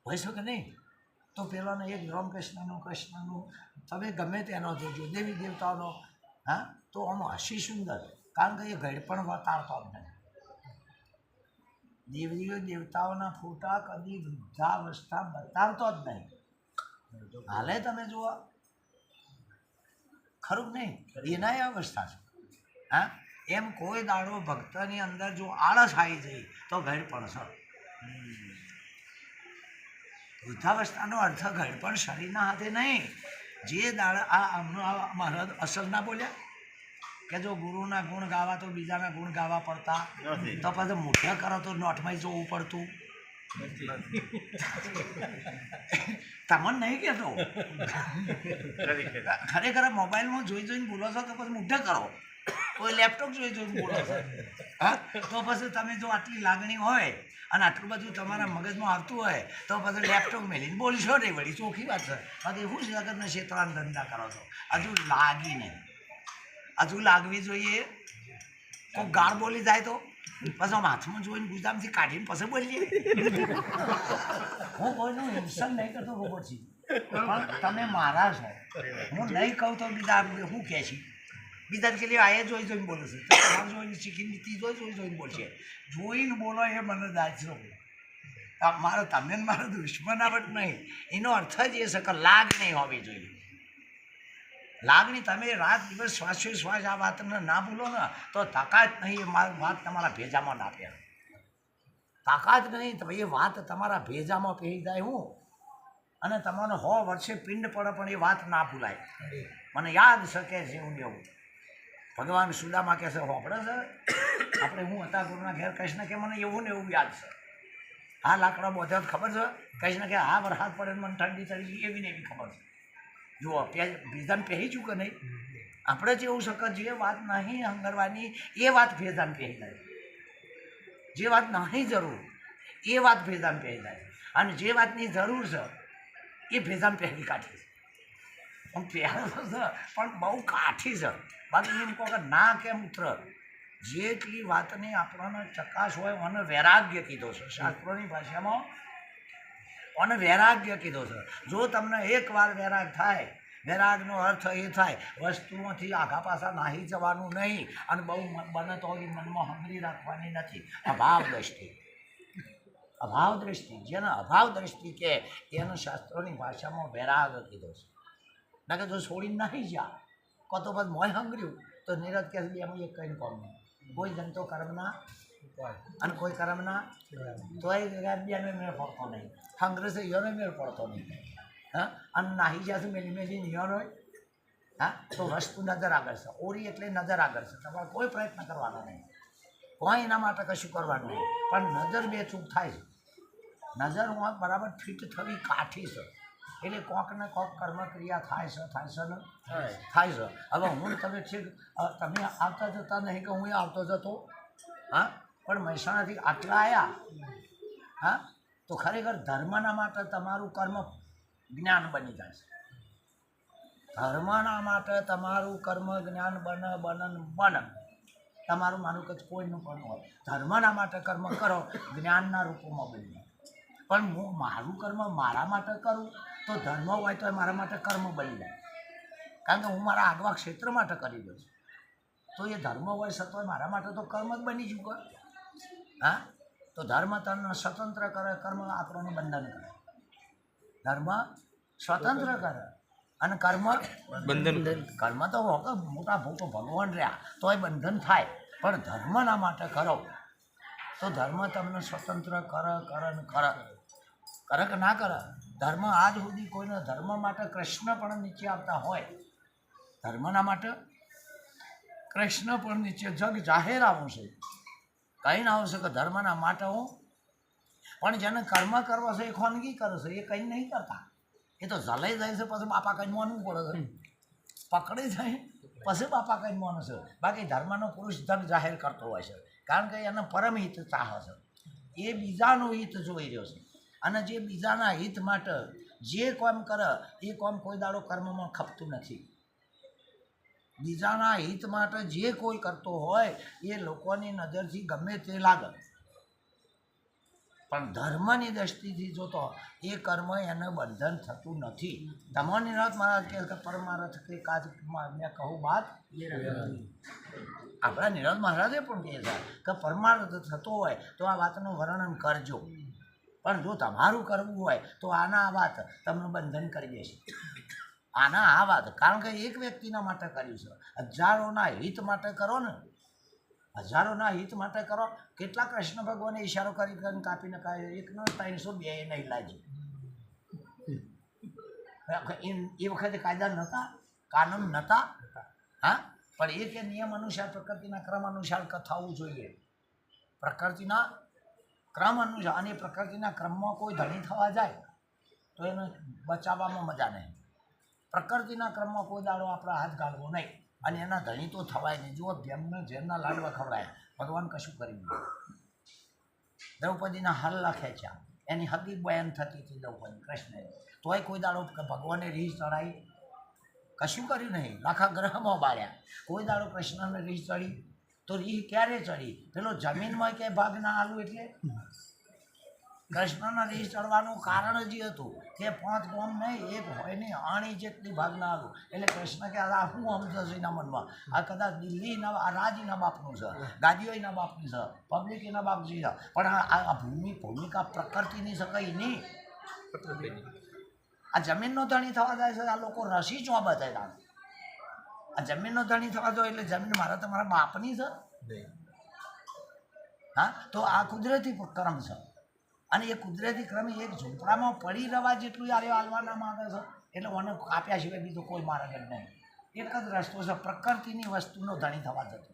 હોય છે કે નહીં? તો પેલાનો એક રામકૃષ્ણનું, કૃષ્ણનું, તમે ગમે તેનો જોજો, દેવી દેવતાઓનો, હા, તો આમાં હસી સુંદર, કારણ કે એ ઘડપણ વતાડતો જ નહીં. દેવી દેવતાઓના ફોટા કદી વૃદ્ધાવસ્થા બતાવતો જ નહીં. હાલે તમે જુઓ, ખરું નહીં? એના અવસ્થા છે. હા, એમ કોઈ દાડો ભક્તની અંદર જો આળસ આવી જાય તો ઘડપણ છે. વૃદ્ધાવસ્થાનો અર્થ ઘડપણ શરીરના હાથે નહીં. જે દાડા મારા અસલ ના બોલ્યા કે જો ગુરુના ગુણ ગાવા તો બીજાના ગુણ ગાવા પડતા, તો પછી મોઢા કરો તો નોટમાં જોવું પડતું. તમને નહીં કહેતો, ખરેખર મોબાઈલમાં જોઈ જોઈને બોલો છો તો પછી મોઢા કરો, કોઈ લેપટોપ જોઈ જોઈને બોલો છો. હા, તો પછી તમે જો આટલી લાગણી હોય અને આટલું બધું તમારા મગજમાં આવતું હોય તો પછી લેપટોપ મેળીને બોલશો નહીં. વળી ચોખ્ખી વાત છે. બાકી હું જગતના ક્ષેત્રના ધંધા કરો છો. હજુ લાગીને હજુ લાગવી જોઈએ. કોઈ ગાળ બોલી જાય તો પછી આમ હાથમાં જોઈને ગુદામથી કાઢીને પછી બોલીએ. હું કોઈનું હિંસન નહીં કરતો રોબોટથી, પણ તમે મારા છો. હું નહીં કહું તો બીજા શું કહે છે? બીજા કે આ જોઈ જોઈને બોલે છે, તમારે જોઈને શીખીને ત્રીજો જોઈને બોલશે. જોઈને બોલો એ મને દાજો. મારો તમે મારો દુશ્મનાવટ નહીં. એનો અર્થ જ એ છે કે લાગણી હોવી જોઈએ. લાગણી. તમે રાત દિવસ શ્વાસોશ્વાસ આ વાતને ના ભૂલો ને તો તાકાત નહીં એ વાત તમારા ભેજામાં ના પહેરે. તાકાત નહીં તો એ વાત તમારા ભેજામાં પહેરી જાય. હું અને તમારો 100 વર્ષે પિંડ પડે પણ એ વાત ના ભૂલાય. મને યાદ છે કે જેવું એવું ભગવાન સુદામા કહે છે, હોપડે છે આપણે હું હતા ગુરુના ઘેર, કૃષ્ણ કે મને એવું ને એવું યાદ છે. હા, લાકડા બોધ્યા ખબર છે? કૃષ્ણ કે હા, વરસાદ પડે મને ઠંડી ચડી એવી ને એવી ખબર છે. જુઓ, ભેજાન પહેરી છું કે નહીં? આપણે જ એવું શકે જે વાત નહીં હંગરવાની એ વાત ભેજાન પહેરી જાય. જે વાત નહીં જરૂર એ વાત ભેજાન પહેરી જાય. અને જે વાતની જરૂર છે એ ભેજાન પહેરી કાઢી છે. પણ પહેરો છે પણ બહુ કાઠી છે. બાકી એમ કહો કે ના કેમ ઉતર. જેટલી વાતની આપણને ચકાસ હોય અને વૈરાગ્ય કીધો છે શાસ્ત્રોની ભાષામાં. અને વૈરાગ્ય કીધો છે. જો તમને એકવાર વૈરાગ થાય, વૈરાગનો અર્થ એ થાય વસ્તુઓથી આઘા પાછા નાહી જવાનું નહીં અને બહુ બને તો મનમાં હંગરી રાખવાની નથી. અભાવ દ્રષ્ટિ, અભાવ દ્રષ્ટિ, જેને અભાવ દ્રષ્ટિ કે એને શાસ્ત્રોની ભાષામાં વૈરાગ કીધો છે. ના કે જો છોડીને નાહી જા કો તો પછી મોય હંગર્યું તો નિરત કે એમાં એક કંઈ કોમ નહીં. કોઈ જનતો કર્મના અને કોઈ કર્મના તોય બેને મેળ પડતો નહીં. હંગરે છે યોને મેળ પડતો નહીં. હા, અને નાહી જશે મેલી મેલી નિયર હોય. હા, તો વસ્તુ નજર આગળ છે. ઓરી એટલે નજર આગળ છે. તમારે કોઈ પ્રયત્ન કરવાનો નહીં, કોઈ એના માટે કશું કરવાનું નહીં. પણ નજર બે ચૂક થાય છે. નજર હું બરાબર ફિટ થવી કાઠી છે. એટલે કોકને કોક કર્મક્રિયા થાય છે ને થાય છે. હવે હું તમે ઠીક તમે આવતા જતા નહીં કે હું આવતો જતો. હા, પણ મહેસાણાથી આટલા આવ્યા. હા, તો ખરેખર ધર્મના માટે તમારું કર્મ જ્ઞાન બની જાય છે. ધર્મના માટે તમારું કર્મ જ્ઞાન બન તમારું માનું કે કોઈનું પણ હોય. ધર્મના માટે કર્મ કરો જ્ઞાનના રૂપમાં બની જાય. પણ હું મારું કર્મ મારા માટે કરું તો ધર્મ હોય તો મારા માટે કર્મ બની જાય. કારણ કે હું મારા આગવા ક્ષેત્ર માટે કરી દઉં છું. તો એ ધર્મ હોય છતાં મારા માટે તો કર્મ જ બની ચૂકે. હા, તો ધર્મ તને સ્વતંત્ર કરે, કર્મ આપણને બંધન કરે. ધર્મ સ્વતંત્ર કરે અને કર્મ બંધન. કર્મ તો મોટા ભૂકો ભગવાન રહ્યા તોય બંધન થાય. પણ ધર્મના માટે કરો તો ધર્મ તમને સ્વતંત્ર કરે કે ના કરે. ધર્મ આજ સુધી કોઈને ધર્મ માટે કૃષ્ણ પણ નીચે આવતા હોય. ધર્મના માટે કૃષ્ણ પણ નીચે જગ જાહેર આવું છે. કંઈ ના આવશે કે ધર્મના માટે હું. પણ જેને કર્મ કરવા છે એ ખાનગી કરે છે, એ કંઈ નહીં કરતા. એ તો જલાઈ જાય છે પછી બાપા કંઈ માનવું પડે છે. પકડી જાય પછી બાપા કંઈ માને છે. બાકી ધર્મનો પુરુષ જગ જાહેર કરતો હોય છે. કારણ કે એને પરમ હિત ચાહે છે. એ બીજાનું હિત જોઈ રહ્યો છે. અને જે બીજાના હિત માટે જે કામ કરે એ કામ કોઈ દાડો કર્મમાં ખપતું નથી. બીજાના હિત માટે જે કોઈ કરતો હોય એ લોકોની નજરથી ગમે તે લાગે, પણ ધર્મની દ્રષ્ટિથી જોતો એ કર્મ એને બંધન થતું નથી. તમારો નિરત મહારાજ કે પરમાર્થ કે કાજ મેં કહું બાત આપણા નિરત મહારાજે પણ કહે છે કે પરમાર્થ થતો હોય તો આ વાતનું વર્ણન કરજો, પણ જો તમારું કરવું હોય તો આના આ વાત તમને બંધન કરી દેશે. આના આ વાત કારણ કે એક વ્યક્તિના માટે કર્યું છે, હજારોના હિત માટે કરો ને, હજારોના હિત માટે કરો. કેટલા કૃષ્ણ ભગવાને ઈશારો કરી કરીને કાપીને કાઢ્યો, એકનો 302 નહીં લાજી. એ વખતે કાયદા નહોતા, કાનૂન નહોતા. હા, પણ એ કે નિયમ અનુસાર પ્રકૃતિના ક્રમ અનુસાર થવું જોઈએ, પ્રકૃતિના ક્રમ અનુસાર. અને પ્રકૃતિના ક્રમમાં કોઈ ધણી થવા જાય તો એને બચાવવામાં મજા નહીં. પ્રકૃતિના ક્રમમાં કોઈ દાડો આપણા હાથ ગાળવો નહીં, અને એના ધણી તો થવાય નહીં. જુઓ જેમને જેમના લાડવા ખવડાય ભગવાન કશું કરી દીધું. દ્રૌપદીના હલ્લા ખેંચ્યા, એની હકી બયાન થતી હતી દ્રૌપદી કૃષ્ણએ, તોય કોઈ દાડો ભગવાને રીસ ચડાવી કશું કર્યું નહીં. આખા ગ્રહમાં બાળ્યા, કોઈ દાડો કૃષ્ણને રીસ ચડી તો રીહ ક્યારે ચડી? પેલો જમીનમાં કે ભાગ ના આલું એટલે કૃષ્ણના રીસ ચડવાનું કારણ જ હતું કે 5 ગોમ નહીં, એક હોય નહીં, આણી જેટલી ભાગ ના આલું. એટલે કૃષ્ણ કે આ શું સમજશે એના મનમાં? આ કદાચ દિલ્હીના આ રાજના બાપનું છે, ગાદીઓના બાપની છે, પબ્લિકના બાપની છે, પણ આ ભૂમિકા પ્રકૃતિની છે કંઈ નહીં. આ જમીનનો ધણી થવા જાય છે. આ લોકો રસી ચો બતાવ્યા, આ જમીનનો ધણી થવા જાય એટલે જમીન મારા તમારા બાપની છે. હા, તો આ કુદરતી ક્રમ છે, અને એ કુદરતી ક્રમે એક ઝૂંપડામાં પડી રહેવા જેટલું યાર હાલવાના માંગે છે. એટલે મને કાપ્યા સિવાય બીજો કોઈ માર્ગ જ નહીં. એક જ રસ્તો છે, પ્રકૃતિની વસ્તુનો ધણી થવા જતો.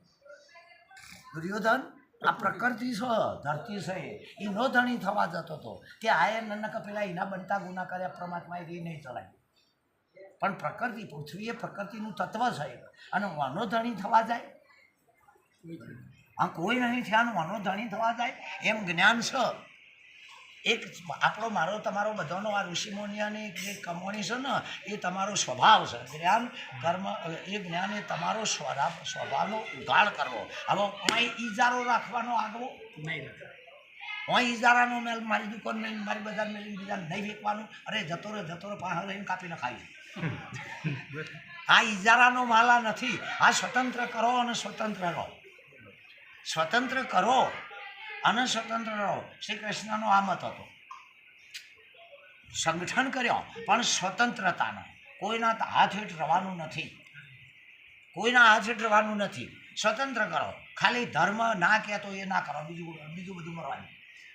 દુર્યોધન આ પ્રકૃતિ છે, ધરતી છે, એનો ધણી થવા જતો હતો કે આયર નનક પેલા એના બનતા ગુના કર્યા પરમાત્માએ એ નહીં ચલાય. પણ પ્રકૃતિ પૃથ્વી એ પ્રકૃતિનું તત્વ છે, અને વનો ધણી થવા જાય આ કોઈ નહીં થયા. વનો ધણી થવા જાય એમ જ્ઞાન છે. એક આપણો મારો તમારો બધાનો આ ઋષિમુનિયાની જે કમોણી છે ને એ તમારો સ્વભાવ છે. જ્ઞાન કર્મ એ જ્ઞાન એ તમારો સ્વભાવનો ઉઘાડ કરવો. હવે અહીં ઈજારો રાખવાનો આગવો નહીં, અહીં ઈજારાનો મેલ મારી દુકાન નહીં, મારી બજાર મેળવીને બીજા નહીં વેચવાનું. અરે જતો રહે પાસે લઈને કાપીને ખાઈ. આ ઈજારાનો માલા નથી. આ સ્વતંત્ર કરો અને સ્વતંત્ર રહો, સ્વતંત્ર કરો અને સ્વતંત્ર રહો. શ્રી કૃષ્ણનો આ મત હતો. સંગઠન કર્યો પણ સ્વતંત્રતાનો, કોઈના હાથ હેઠ રહેવાનું નથી, કોઈના હાથ હેઠ રહેવાનું નથી. સ્વતંત્ર કરો. ખાલી ધર્મ ના કહેતો એ ના કરો, બીજું બધું મરવાનું.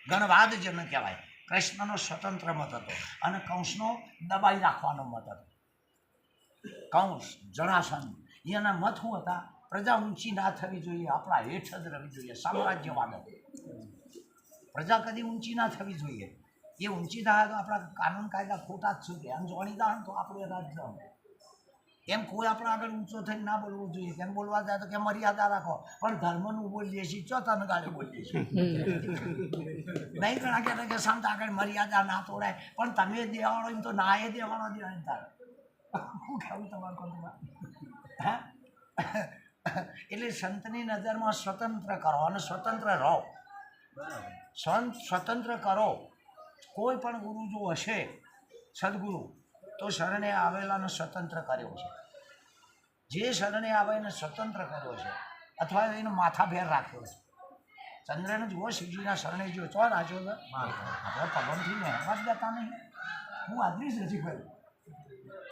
ગણવાદ જેને કહેવાય. કૃષ્ણનો સ્વતંત્ર મત હતો અને કંસનો દબાઈ રાખવાનો મત હતો. કંસ, જણાસન એના મત શું હતા? પ્રજા ઊંચી ના થવી જોઈએ, આપણા હેઠ જ રહેવી જોઈએ. સામ્રાજ્યવાદ, પ્રજા કદી ઊંચી ના થવી જોઈએ. એ ઊંચી થાય તો આપણા કાનૂન કાયદા ખોટા જ છૂટે. આમ જોડી દા તો આપણું રાજ્ય એમ કોઈ આપણા આગળ ઊંચો થઈને ના બોલવું જોઈએ. કેમ બોલવા જાય તો કે મર્યાદા રાખો, પણ ધર્મનું બોલીએ છીએ, ચોથાને ગાળે બોલીએ છીએ. નહીં ઘણા કહેતા કે સંત આગળ મર્યાદા ના તોડાય, પણ તમે દેવાળો એમ તો ના એ દેવાનો દેવાય તારે. શું કહેવું તમારું કોણ? હા, એટલે સંતની નજરમાં સ્વતંત્ર કરો અને સ્વતંત્ર રહો. સંત સ્વતંત્ર કરો. કોઈ પણ ગુરુ જો હશે સદગુરુ તો શરણે આવેલાને સ્વતંત્ર કર્યો છે. જે શરણે આવે એને સ્વતંત્ર કર્યો છે, અથવા એને માથાભેર રાખ્યો છે. ચંદ્રને જુઓ, શિવજીના શરણે જો ચો રાખ્યો છે. આપણે પગમથી મહેનત જતા નહીં. હું આદરી જ નથી કર્યું.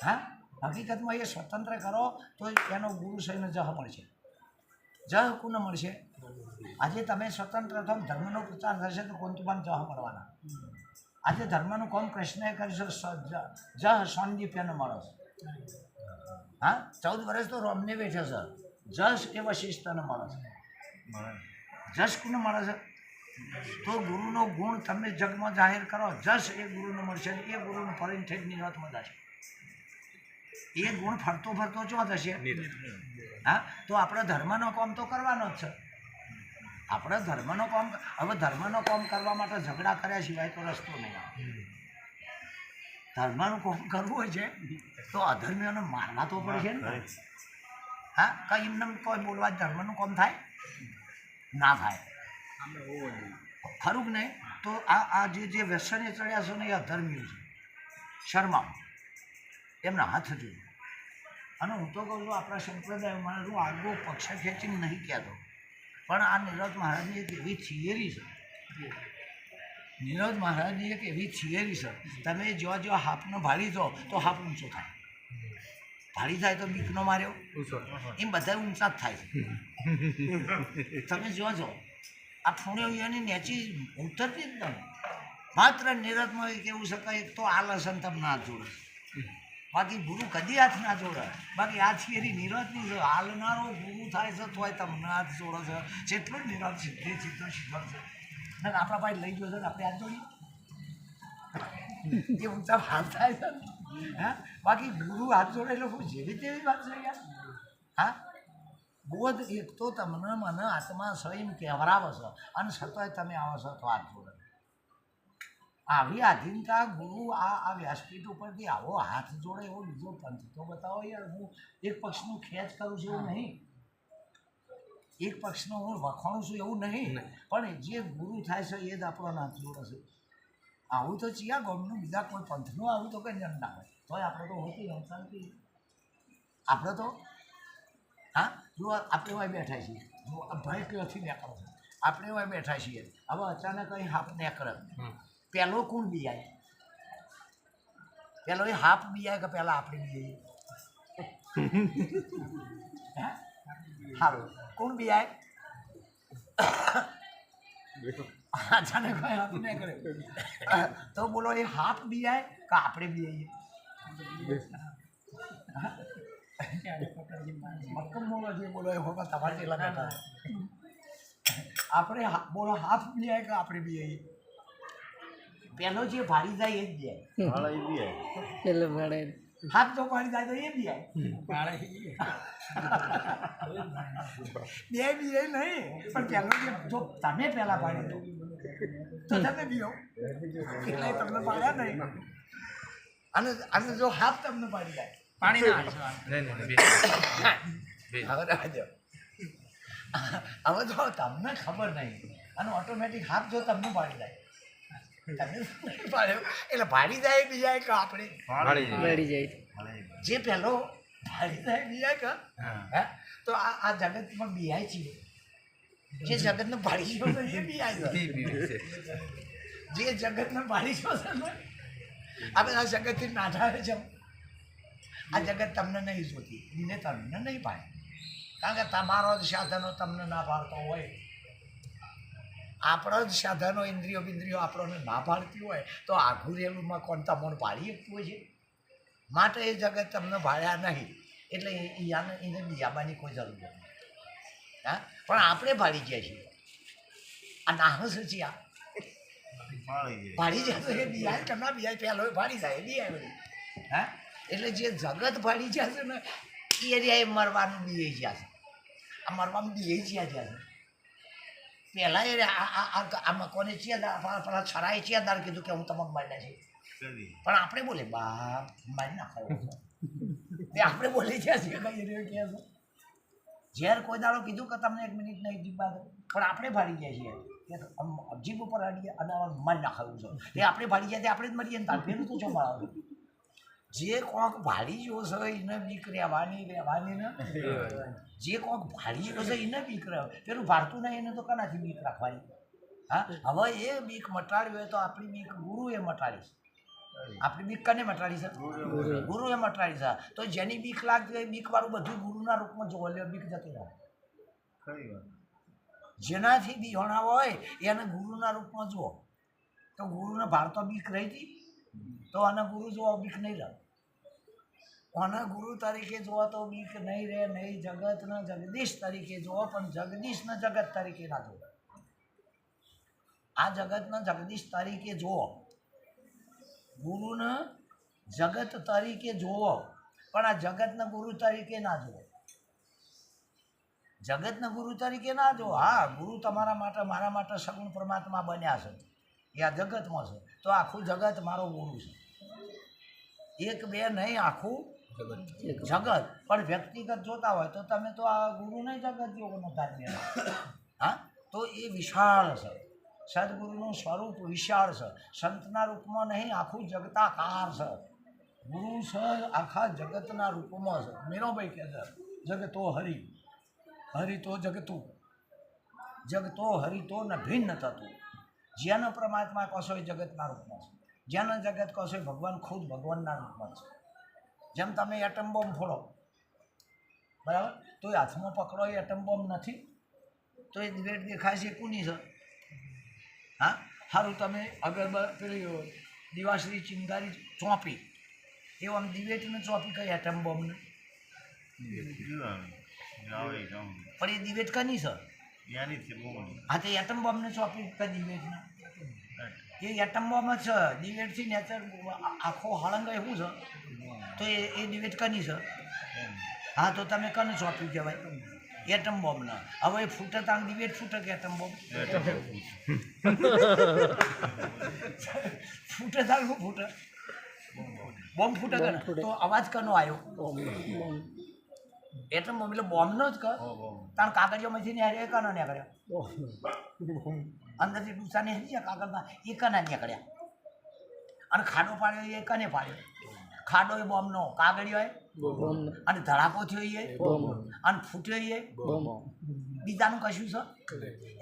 હા, હકીકતમાં એ સ્વતંત્ર કરો તો એનો ગુરુ સહીને જહ મળશે. જહ કોને મળશે? આજે તમે સ્વતંત્ર થો, ધર્મનો પ્રચાર થશે તો કોણ તમારે જહ મળવાના. આજે ધર્મનું કોમ કૃષ્ણએ કર્યું છે, જહ સાંદીપ્યને મળે છે. હા, 14 વર્ષ તો રોમને બેઠે છે. જશ એ વશિષ્ઠને મળે છે. જશ કોને મળે છે? તો ગુરુનો ગુણ તમે જગમાં જાહેર કરો, જશ એ ગુરુને મળશે. એ ગુરુનું ફરીને ઠેઠની વાતમાં જશે. એ ગુણ ફરતો ફરતો ચો થશે. હા, તો આપણે ધર્મનો કામ તો કરવાનો જ છે. આપણે ધર્મનો કામ, હવે ધર્મનો કામ કરવા માટે ઝઘડા કર્યા સિવાય તો રસ્તો નહીં આવે. ધર્મનું કામ કરવું હોય છે તો અધર્મીઓને મારવા તો પડશે ને. હા કંઈ એમને કોઈ બોલવા ધર્મનું કામ થાય ના થાય ખરું કે નહીં તો આ જે વ્યસને ચડ્યા છે ને એ અધર્મ્યું છે શર્મા એમના હાથ જોયું અને હું તો કહું છું આપણા સંપ્રદાયમાં હું આગો પક્ષ ખેંચીને નહીં કહેતો પણ આ નીરજ મહારાજની એક એવી થિયરી છે નીરજ મહારાજની એક એવી થિયરી છે તમે જો હાફનો ભાળી દો તો હાફ ઊંચો થાય ભાળી થાય તો બીકનો માર્યો એમ બધા ઊંચા જ થાય છે તમે જોજો આ ફૂણ્યો એની નેચી ઉતરતી જ નહીં માત્ર નીરજમાં એક એવું શકાય એક તો આ લસન તમને હાથ જોડે બાકી ગુરુ કદી હાથ ના જોડે બાકી આ થિયરી નીરજની છે હાલનારો ગુરુ થાય છે તોય તમને હાથ જોડે છે જેટલું નીરજ સિદ્ધિ ચિત્ર શીખર છે અને આપણા પાસે લઈ ગયો છે ને આપણે હાથ જોડીએ એ ઊંચા હાથ થાય છે ને હા બાકી ગુરુ હાથ જોડે એટલે હું જેવી તેવી વાત છે યાર હા બોધ એક તો તમને મને આત્મા સ્વયં કહેવરાવે છે અને છતાંય તમે આવો છો તો હાથ જોડે આવી આધીનતા ગુરુ આ વ્યાસપીઠ ઉપરથી આવો હાથ જોડે એવો બીજો પંથ તો બતાવો યાર હું એક પક્ષનું ખેંચ કરું છું એવું નહીં એક પક્ષનો હું વખાણું છું એવું નહીં પણ જે ગુરુ થાય છે એ જ આપણો હાથ જોડે છે આવું તો ચિયા ગમનું બીજા કોઈ પંથનું આવું તો કંઈ જન ના હોય તોય આપણે તો હોતી શાંતિ આપણે તો હા જો આપણે વાય બેઠા છીએ ભાઈ ક્યાંથી નીકળો છે આપણે વાય બેઠા છીએ હવે અચાનક અહીં હાફ નીકળે પહેલો કોણ બિયાય પહેલો એ હાફ બિયાય કે પહેલાં આપણે બિયાઈએ હે સારું કોણ બિયાય અચાનક કોઈ હાફ નીકળે તો બોલો એ હાફ બિયાય કે આપણે બિયાઈએ મક્કમ બોલો જે બોલો એ હોगा તમારે જેટલા બેઠા આપણે બોલો હાફ બિયાય કે આપણે બિયાઈએ પેલો જે ભાડી જાય એ જ બિયાય પેલો ભાડે હાથ તો ભાડી જાય તો એ બિયાય બે બિયાય નહીં પણ પેલો જે જો તમે પહેલા પાડી દો તો તમે બીઓ કેટલાય તમને પાડ્યા નહીં અને જો હાથ તમને પાડી જાય પાણી ના હવે જો તમને ખબર નહીં અને ઓટોમેટિક હાથ જો તમને પાડી જાય તમે પાડ્યો એટલે ભાડી જાય બીજા કે આપણે જે પહેલો ભાડી જાય બીજા કે હે તો આ જગતમાં બિહાય છે જે જગતને ભાડી ગયો છે એ બિહાય જે જગતને ભાડી ગયો છે ને આ બધા જગતથી નાઠા છે આ જગત તમને નહીં જોતી એને તમને નહીં પાડે કારણ કે તમારો જ સાધનો તમને ના પાડતો હોય આપણો જ સાધનો ઇન્દ્રિયો બિન્દ્રિયો આપણને ના પાડતી હોય તો આઘું રેલુમાં કોણ તમને પાડી શકતું હોય છે માટે એ જગત તમને ભાડ્યા નહીં એટલે એને બિયાબાની કોઈ જરૂર નથી હા પણ આપણે ભાડી ગયા છીએ આ નાહસ છે આ ભાડી જાય તો એ બિયાય કે ના બિયાય પહેલો ભાડી જાય બિયાય બધી હા એટલે જે જગત ભાડી જશે ને એ એરિયા એ મરવાનું બી જ્યાં છે આ મરવાનું બી જ્યાં છે પહેલાં એ આમાં કોને પેલા છરાએ ચિયાદાર કીધું કે હું તમને મારી છે પણ આપણે બોલે બા મારી નાખાય આપણે બોલી ગયા છીએ કઈ કહે છે ઝેર કોઈ દાડો કીધું કે તમને 1 મિનિટ નહીં જીવવા દો પણ આપણે ભાડી ગયા છીએ કે જીભ ઉપર અડીએ અને મારી નાખાયું છે એ આપણે ભાડી ગયા આપણે જ મરીએ ને તાર ફેરું તો છો મારા જે કોક ભાડી જો છે એને બીક રહેવાની ને જે કોક ભાડી જો છે એને બીક રહે પેલું ભારતું નહીં એને તો કનાથી બીક રાખવાની હા હવે એ બીક મટાડી હોય તો આપણી બીક ગુરુએ મટાડી છે આપણી બીક કને મટાડી છે ગુરુએ મટાડી છે તો જેની બીક લાગતી હોય બીકવાળું બધું ગુરુના રૂપમાં જોવો એટલે બીક જતી રહે જેનાથી બિહોણા હોય એને ગુરુના રૂપમાં જુઓ તો ગુરુને ભારતો બીક રહી હતી તો આના ગુરુ જોવા બીક નહીં રહે આના ગુરુ તરીકે જોવા તો બીક નહીં રહે નહીં જગતના જગદીશ તરીકે જોવો પણ જગદીશના જગત તરીકે ના જોવો આ જગતના જગદીશ તરીકે જુઓ ગુરુને જગત તરીકે જુઓ પણ આ જગતના ગુરુ તરીકે ના જુઓ જગતના ગુરુ તરીકે ના જુઓ હા ગુરુ તમારા માટે મારા માટે સગુણ પરમાત્મા બન્યા છે એ આ જગતમાં છે તો આખું જગત મારો ગુરુ છે એક બે નહીં આખું જગત પણ વ્યક્તિગત જોતા હોય તો તમે તો આ ગુરુને જગત જેવો નથી ધાર્ય. હા, તો એ વિશાળ છે. સદગુરુનું સ્વરૂપ વિશાળ છે. સંતના રૂપમાં નહીં, આખું જગતાકાર છે. ગુરુ છે આખા જગતના રૂપમાં છે. મીરાબાઈ કહે છે જગતો હરિ, હરિ તો જગતું, જગતો હરિ તો ન ભિન્ન થતું. જેનો પરમાત્મા કશો એ જગતના રૂપમાં છે, જેનો જગત કશો એ ભગવાન ખુદ ભગવાનના રૂપમાં છે. જેમ તમે એટમ બોમ્બ ફોડો, બરાબર, તો એ હાથમાં પકડો એ એટમ બોમ્બ નથી, તો એ દિવેટ દેખાય છે કોની છે? હા, સારું, તમે પેલી દિવાશ્રી ચિંગારી ચોંપી, એવું આમ દિવેટને ચોંપી કઈ એટમ બોમ્બને? પણ એ દિવેટ કની છે? હા, તો એટમ બોમ્બને ચોંપી કઈ દિવેટને? એ એટમ બોમ્બ જ છે. દિવેટથી નેચર આખો હળંગ એવું છે, તો એ દિવેટ કની છે? હા, તો તમે કને ચોંપ્યું કહેવાય? એટમ બોમ્બના. હવે એ ફૂટે તાણ દિવેટ ફૂટે કે એટમ બોમ્બ ફૂટે તાણ શું ફૂટે? બોમ્બ ફૂટે કે? તો અવાજ કનો આવ્યો? એટમ બોમ્બ એટલે બોમ્બનો જ કર. તાણ કાગળિયામાંથી ને એ કનો નીકળ્યો? અંદરથી ડૂસા ને હજી કાગળના એ કના નીકળ્યા? અને ખાડો પાડ્યો એ કને પાડ્યો? ખાડો એ બોમ્બનો, કાગળિયો એ અને ધડાકો થયો એ અને ફૂટ્યો એ બીજાનું કશું છે?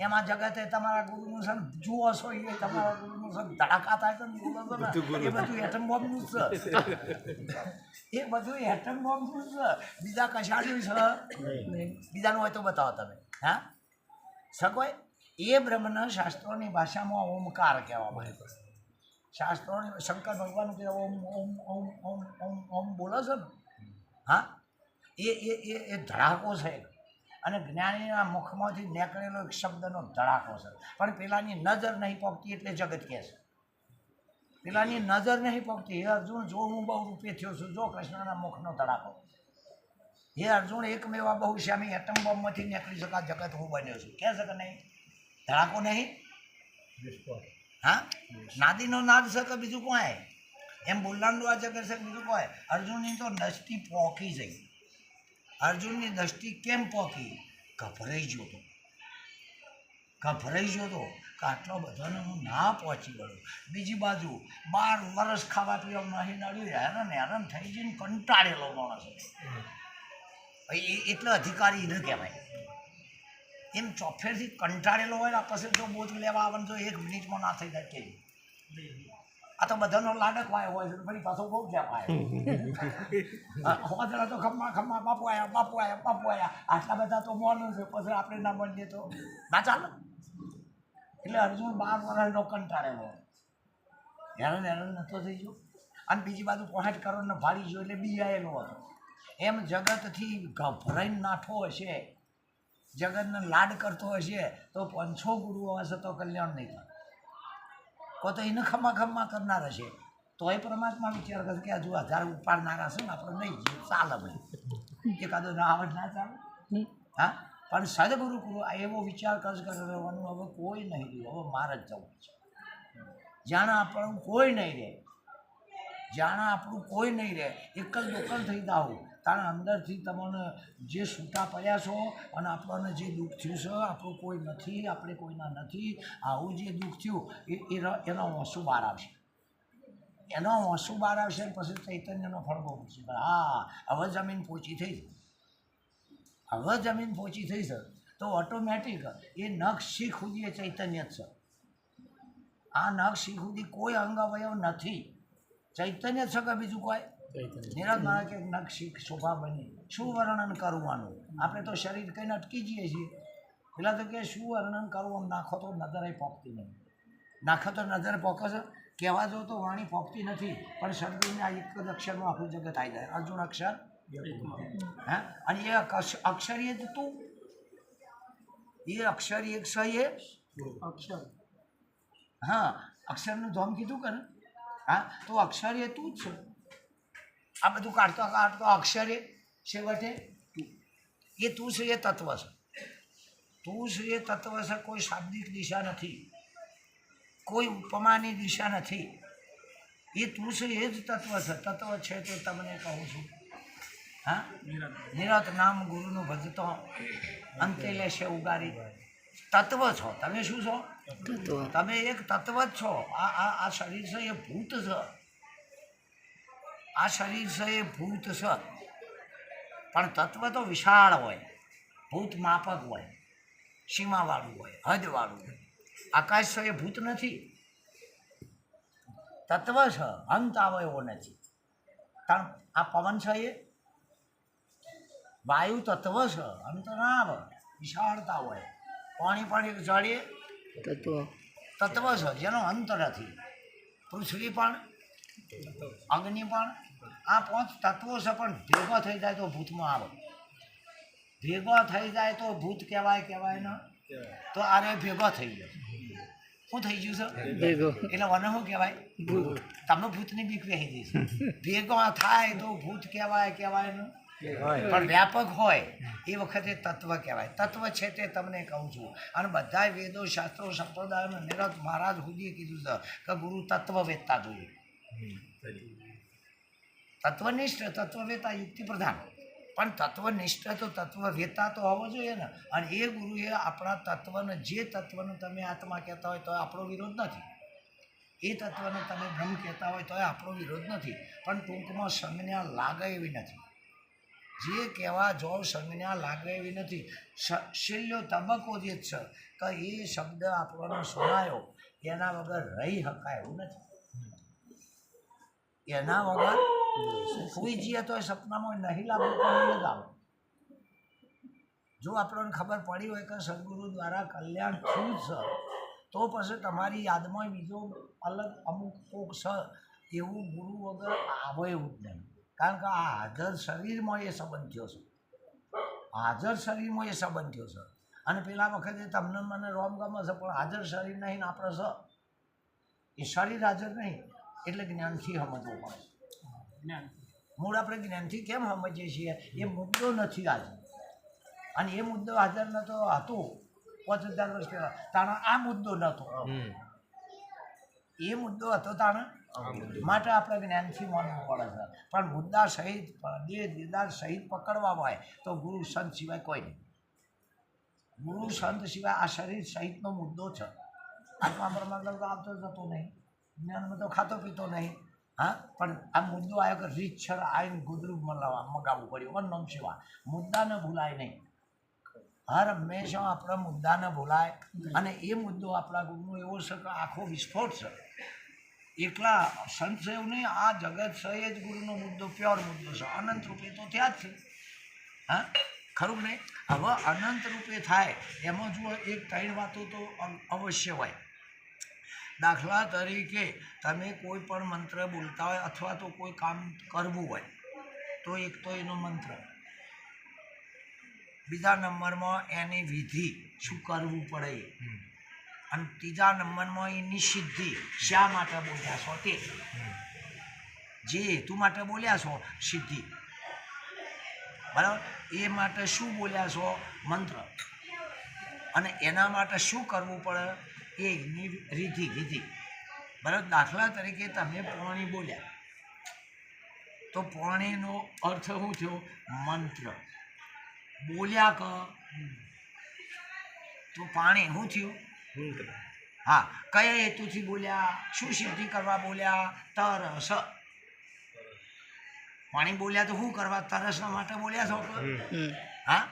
એમાં જગતે તમારા ગુરુનું છે જુઓ છો, એ તમારા ગુરુનું છે ધડાકા થાય તો એ બધું એટમ બોમ્બનું જ છે. એ બધું એટમ બોમ્બનું જ છે. બીજા કશાનું છે? બીજાનું હોય તો બતાવો તમે. હા, સગોય એ બ્રહ્મના શાસ્ત્રોની ભાષામાં ઓમકાર કહેવામાં આવે છે. શાસ્ત્રોની શંકર ભગવાન કે ઓમ ઓમ ઓમ ઓમ ઓમ ઓમ બોલો છો ને? હા, એ ધડાકો છે. અને જ્ઞાનીના મુખમાંથી નીકળેલો એક શબ્દનો ધડાકો છે. પણ પેલાની નજર નહીં પહોંચતી એટલે જગત કહે છે. પેલાની નજર નહીં પહોંચતી. હે અર્જુન, જો હું બહુ રૂપે થયો છું, જો કૃષ્ણના મુખનો ધડાકો. હે અર્જુન, એકમેવા બહુ શ્યામી એટમ બોમ્બમાંથી નીકળી શકા જગત હું બન્યો છું. કહે છે કે નહીં? ધડાકો નહીં? હા, નાદીનો નાદ છે કે બીજું કોઈ? એમ બોલવાનું આ જગત છે બીજું કોઈ? અર્જુનની તો દ્રષ્ટિ પોકી જઈ. અર્જુનની દ્રષ્ટિ કેમ પોકી? ગભરાઈ ગયો હતો. ગભરાઈ ગયો હતો કે આટલો બધાને હું ના પહોંચી વળ્યો. બીજી બાજુ 12 વર્ષ ખાવા પીવા નહીં નડ્યું, હેરાન થઈ જઈને કંટાળેલો માણસ. એટલે અધિકારી ન કહેવાય. એમ ચોફેરથી કંટાળેલો હોય પછી જો બોધ લેવા આવે તો 1 મિનિટમાં ના થઈ જાય. કે આ તો બધાનો લાડક વાયો હોય છે, ફરી પાછો બહુ જ્યાં વાય હોજરા તો ખમ્મા ખમ્મા બાપુ આવ્યા બાપુ આવ્યા બાપુ આવ્યા. આટલા બધા તો મોનું છે, પછી આપણે ના મળીએ તો ના ચાલે. એટલે અર્જુન 12 વર્ષનો કંટાળેલો, હેરાન નતો થઈ ગયો. અને બીજી બાજુ 65 કરોડનો ભાડી ગયો એટલે બિયાયેલો હતો. એમ જગતથી ગભરાઈને નાઠો હશે, જગતને લાડ કરતો હશે તો 500 ગુરુઓ હશે તો કલ્યાણ નહીં થાય. કો તો એને ખમા ખમા કરનાર હશે તો એ પરમાત્મા વિચાર કરશે કે હજુ 1000 ઉપાડનારા છે ને, આપણે નહીં જઈએ, ચાલે ભાઈ, એકાદો ના આવે ના ચાલે. હા, પણ સદગુરુ ગુરુ એવો વિચાર કરશે કે રહેવાનું હવે કોઈ નહીં રહ્યું, હવે મારે જ જવું છે. જાણે આપણું કોઈ નહીં રહે, જાણે આપણું કોઈ નહીં રહે, એકલ દોકલ થઈ જાઓ તારે અંદરથી તમને જે છૂટા પડ્યા છો અને આપણને જે દુઃખ થયું છે, આપણું કોઈ નથી, આપણે કોઈના નથી, આવું જે દુઃખ થયું એનો આંસુ બહાર આવશે. એનો આંસુ બહાર આવશે પછી ચૈતન્યનો ફળગો પૂછશે. હા, હવે જમીન પોચી થઈ છે, હવે જમીન પોચી થઈ છે તો ઓટોમેટિક એ નખ શીખ સુધી એ ચૈતન્ય જ છે. આ નખ શીખ સુધી કોઈ અંગ અવયવ નથી, ચૈતન્ય છે કે બીજું કોઈ? નિરજ મારે કે નખ શીખ શોભા બની, શું વર્ણન કરવાનું? આપણે તો શરીર કહીને અટકી જઈએ છીએ. પેલા તો કે શું વર્ણન કરવું, નાખો તો નજરે પોકતી નહીં. નાખો તો નજરે પોકે છે, કહેવા જો તો વાણી પોકતી નથી, પણ શરીરને આ એક જ અક્ષરમાં આખું જગત આવી જાય. અર્જુન અક્ષર, હા, અને એ અક્ષરી જ તું, એ અક્ષરી એક સહી એ અક્ષર. હા, અક્ષરનું ધોમ કીધું કે ને? હા, તો અક્ષર એ તું જ છે. આ બધું કાઢતો કાઢતો અક્ષર એ છેવટે એ તું છે, એ તત્વ છે. તું છે એ તત્વ છે, કોઈ શાબ્દિક દિશા નથી, કોઈ ઉપમાની દિશા નથી. એ તું છે એ જ તત્વ છે. તત્વ છે તો તમને કહું છું, હા નિરત નામ ગુરુનું ભજતો અંતે લેશે ઉગારી. તત્વ છો તમે. શું છો? તમે એક તત્વ જ છો. આ શરીર છે એ ભૂત છે. આ શરીર છે એ ભૂત છે, પણ તત્વ તો વિશાળ હોય, ભૂત માપક હોય, સીમાવાળું હોય, હદવાળું હોય. આકાશ છે એ ભૂત નથી, તત્વ છે, અંત આવે એવો નથી. કારણ આ પવન છે એ વાયુ તત્વ છે, અંત ના આવે, વિશાળતા હોય. પાણી પણ એક જળીએ તત્વ છે જેનો અંત નથી. પૃથ્વી પણ, અગ્નિ પણ, આ 5 તત્વો છે, પણ ભેગો થઈ જાય તો ભૂતમાં આવે. ભેગો થઈ જાય તો ભૂત કહેવાય ને. તો આરે ભેગો થઈ ગયો. શું થઈ ગયું છે? ભેગો. એટલે મને શું કહેવાય? ભૂત. તમે ભૂતની બીક વેહી દઈશ. ભેગો થાય તો ભૂત કહેવાય ને. પણ વ્યાપક હોય એ વખતે તત્વ કહેવાય. તત્વ છે તે તમને કહું છું. અને બધા વેદો શાસ્ત્રો સંપ્રદાયોમાં નિરત મહારાજ સુધી કીધું છે કે ગુરુ તત્વ વેચતા જોઈએ. તત્વનિષ્ઠ, તત્વવેતા, યુક્તિ પ્રધાન, પણ તત્વનિષ્ઠ તો તત્વવેતા તો હોવો જોઈએ ને. અને એ ગુરુએ આપણા તત્વને, જે તત્વને તમે આત્મા કહેતા હોય તો આપણો વિરોધ નથી, એ તત્વને તમે બ્રહ્મ કહેતા હોય તો આપણો વિરોધ નથી, પણ ટૂંકમાં સંજ્ઞા લાગે એવી નથી. જે કહેવા જો સંજ્ઞા લાગે એવી નથી. છેલ્લો તબક્કો જે છે કે એ શબ્દ આપણને સુનાયો એના વગર રહી શકાય એવું નથી. એના વગર સુઈ જઈએ તો સપનામાં નહીં લાગવું પણ આવે. જો આપણને ખબર પડી હોય કે સદગુરુ દ્વારા કલ્યાણ થયું છે, તો પછી તમારી યાદમાં બીજો અલગ અમુક કોક છે એવું ગુરુ વગર આવે એવું જ નહીં. કારણ કે આ હાજર શરીરમાં એ સંબંધ થયો છે. હાજર શરીરમાં એ સંબંધ થયો છે. અને પેલા વખતે તમને મને રોમ ગમે છે, પણ હાજર શરીર નહીં ને આપણે છે એ શરીર હાજર નહીં. એટલે જ્ઞાનથી સમજવું પડે. મૂળ આપણે જ્ઞાનથી કેમ સમજીએ છીએ? એ મુદ્દો નથી હાજર, અને એ મુદ્દો હાજર નતો હતો 5000 વર્ષ પહેલાં. તાણે આ મુદ્દો નહોતો, એ મુદ્દો હતો તાણે માટે આપણે જ્ઞાનથી માનવું પડે છે. પણ મુદ્દા સહિત, દીદાર સહિત પકડવા હોય તો ગુરુ સંત સિવાય કોઈ નહીં. ગુરુ સંત સિવાય આ શરીર સહિતનો મુદ્દો છે. આત્મા પરમાત્મા તો આવતો જતો નહીં, જ્ઞાનમાં તો ખાતો પીતો નહીં. હા, પણ આ મુદ્દો આવ્યો કે રીતસર આવીને ગુદરું મગાવવું પડ્યું. મનમ સેવા મુદ્દા ન ભૂલાય નહીં. હર હંમેશા આપણે મુદ્દા ન ભૂલાય. અને એ મુદ્દો આપણા ગુરુનો એવો છે કે આખો વિસ્ફોટ છે. એકલા સંત છે એવું નહીં, આ જગત છે એ જ ગુરુનો મુદ્દો, પ્યોર મુદ્દો છે. અનંત રૂપે તો થયા જ છે. હા, ખરું નહીં? હવે અનંત રૂપે થાય એમાં જુઓ એક 3 વાતો તો અવશ્ય હોય. દાખલા તરીકે તમે કોઈ પણ મંત્ર બોલતા હોય અથવા તો કોઈ કામ કરવું હોય તો એક તો એનો મંત્ર, બીજા નંબરમાં એની વિધિ, શું કરવું પડે, અને ત્રીજા નંબરમાં એની સિદ્ધિ, શા માટે બોલ્યા છો તે, જે હેતુ માટે બોલ્યા છો સિદ્ધિ, બરાબર. એ માટે શું બોલ્યા છો મંત્ર, અને એના માટે શું કરવું પડે એની વિધિ, બરાબર. દાખલા તરીકે તમે પાણી બોલ્યા તો પાણીનો અર્થ શું થયો? મંત્ર. બોલ્યા તો પાણી શું થયું? હા, કયા હેતુથી બોલ્યા, શું સિદ્ધિ કરવા બોલ્યા? તરસ. પાણી બોલ્યા તો શું કરવા? તરસના માટે બોલ્યા છો. હા,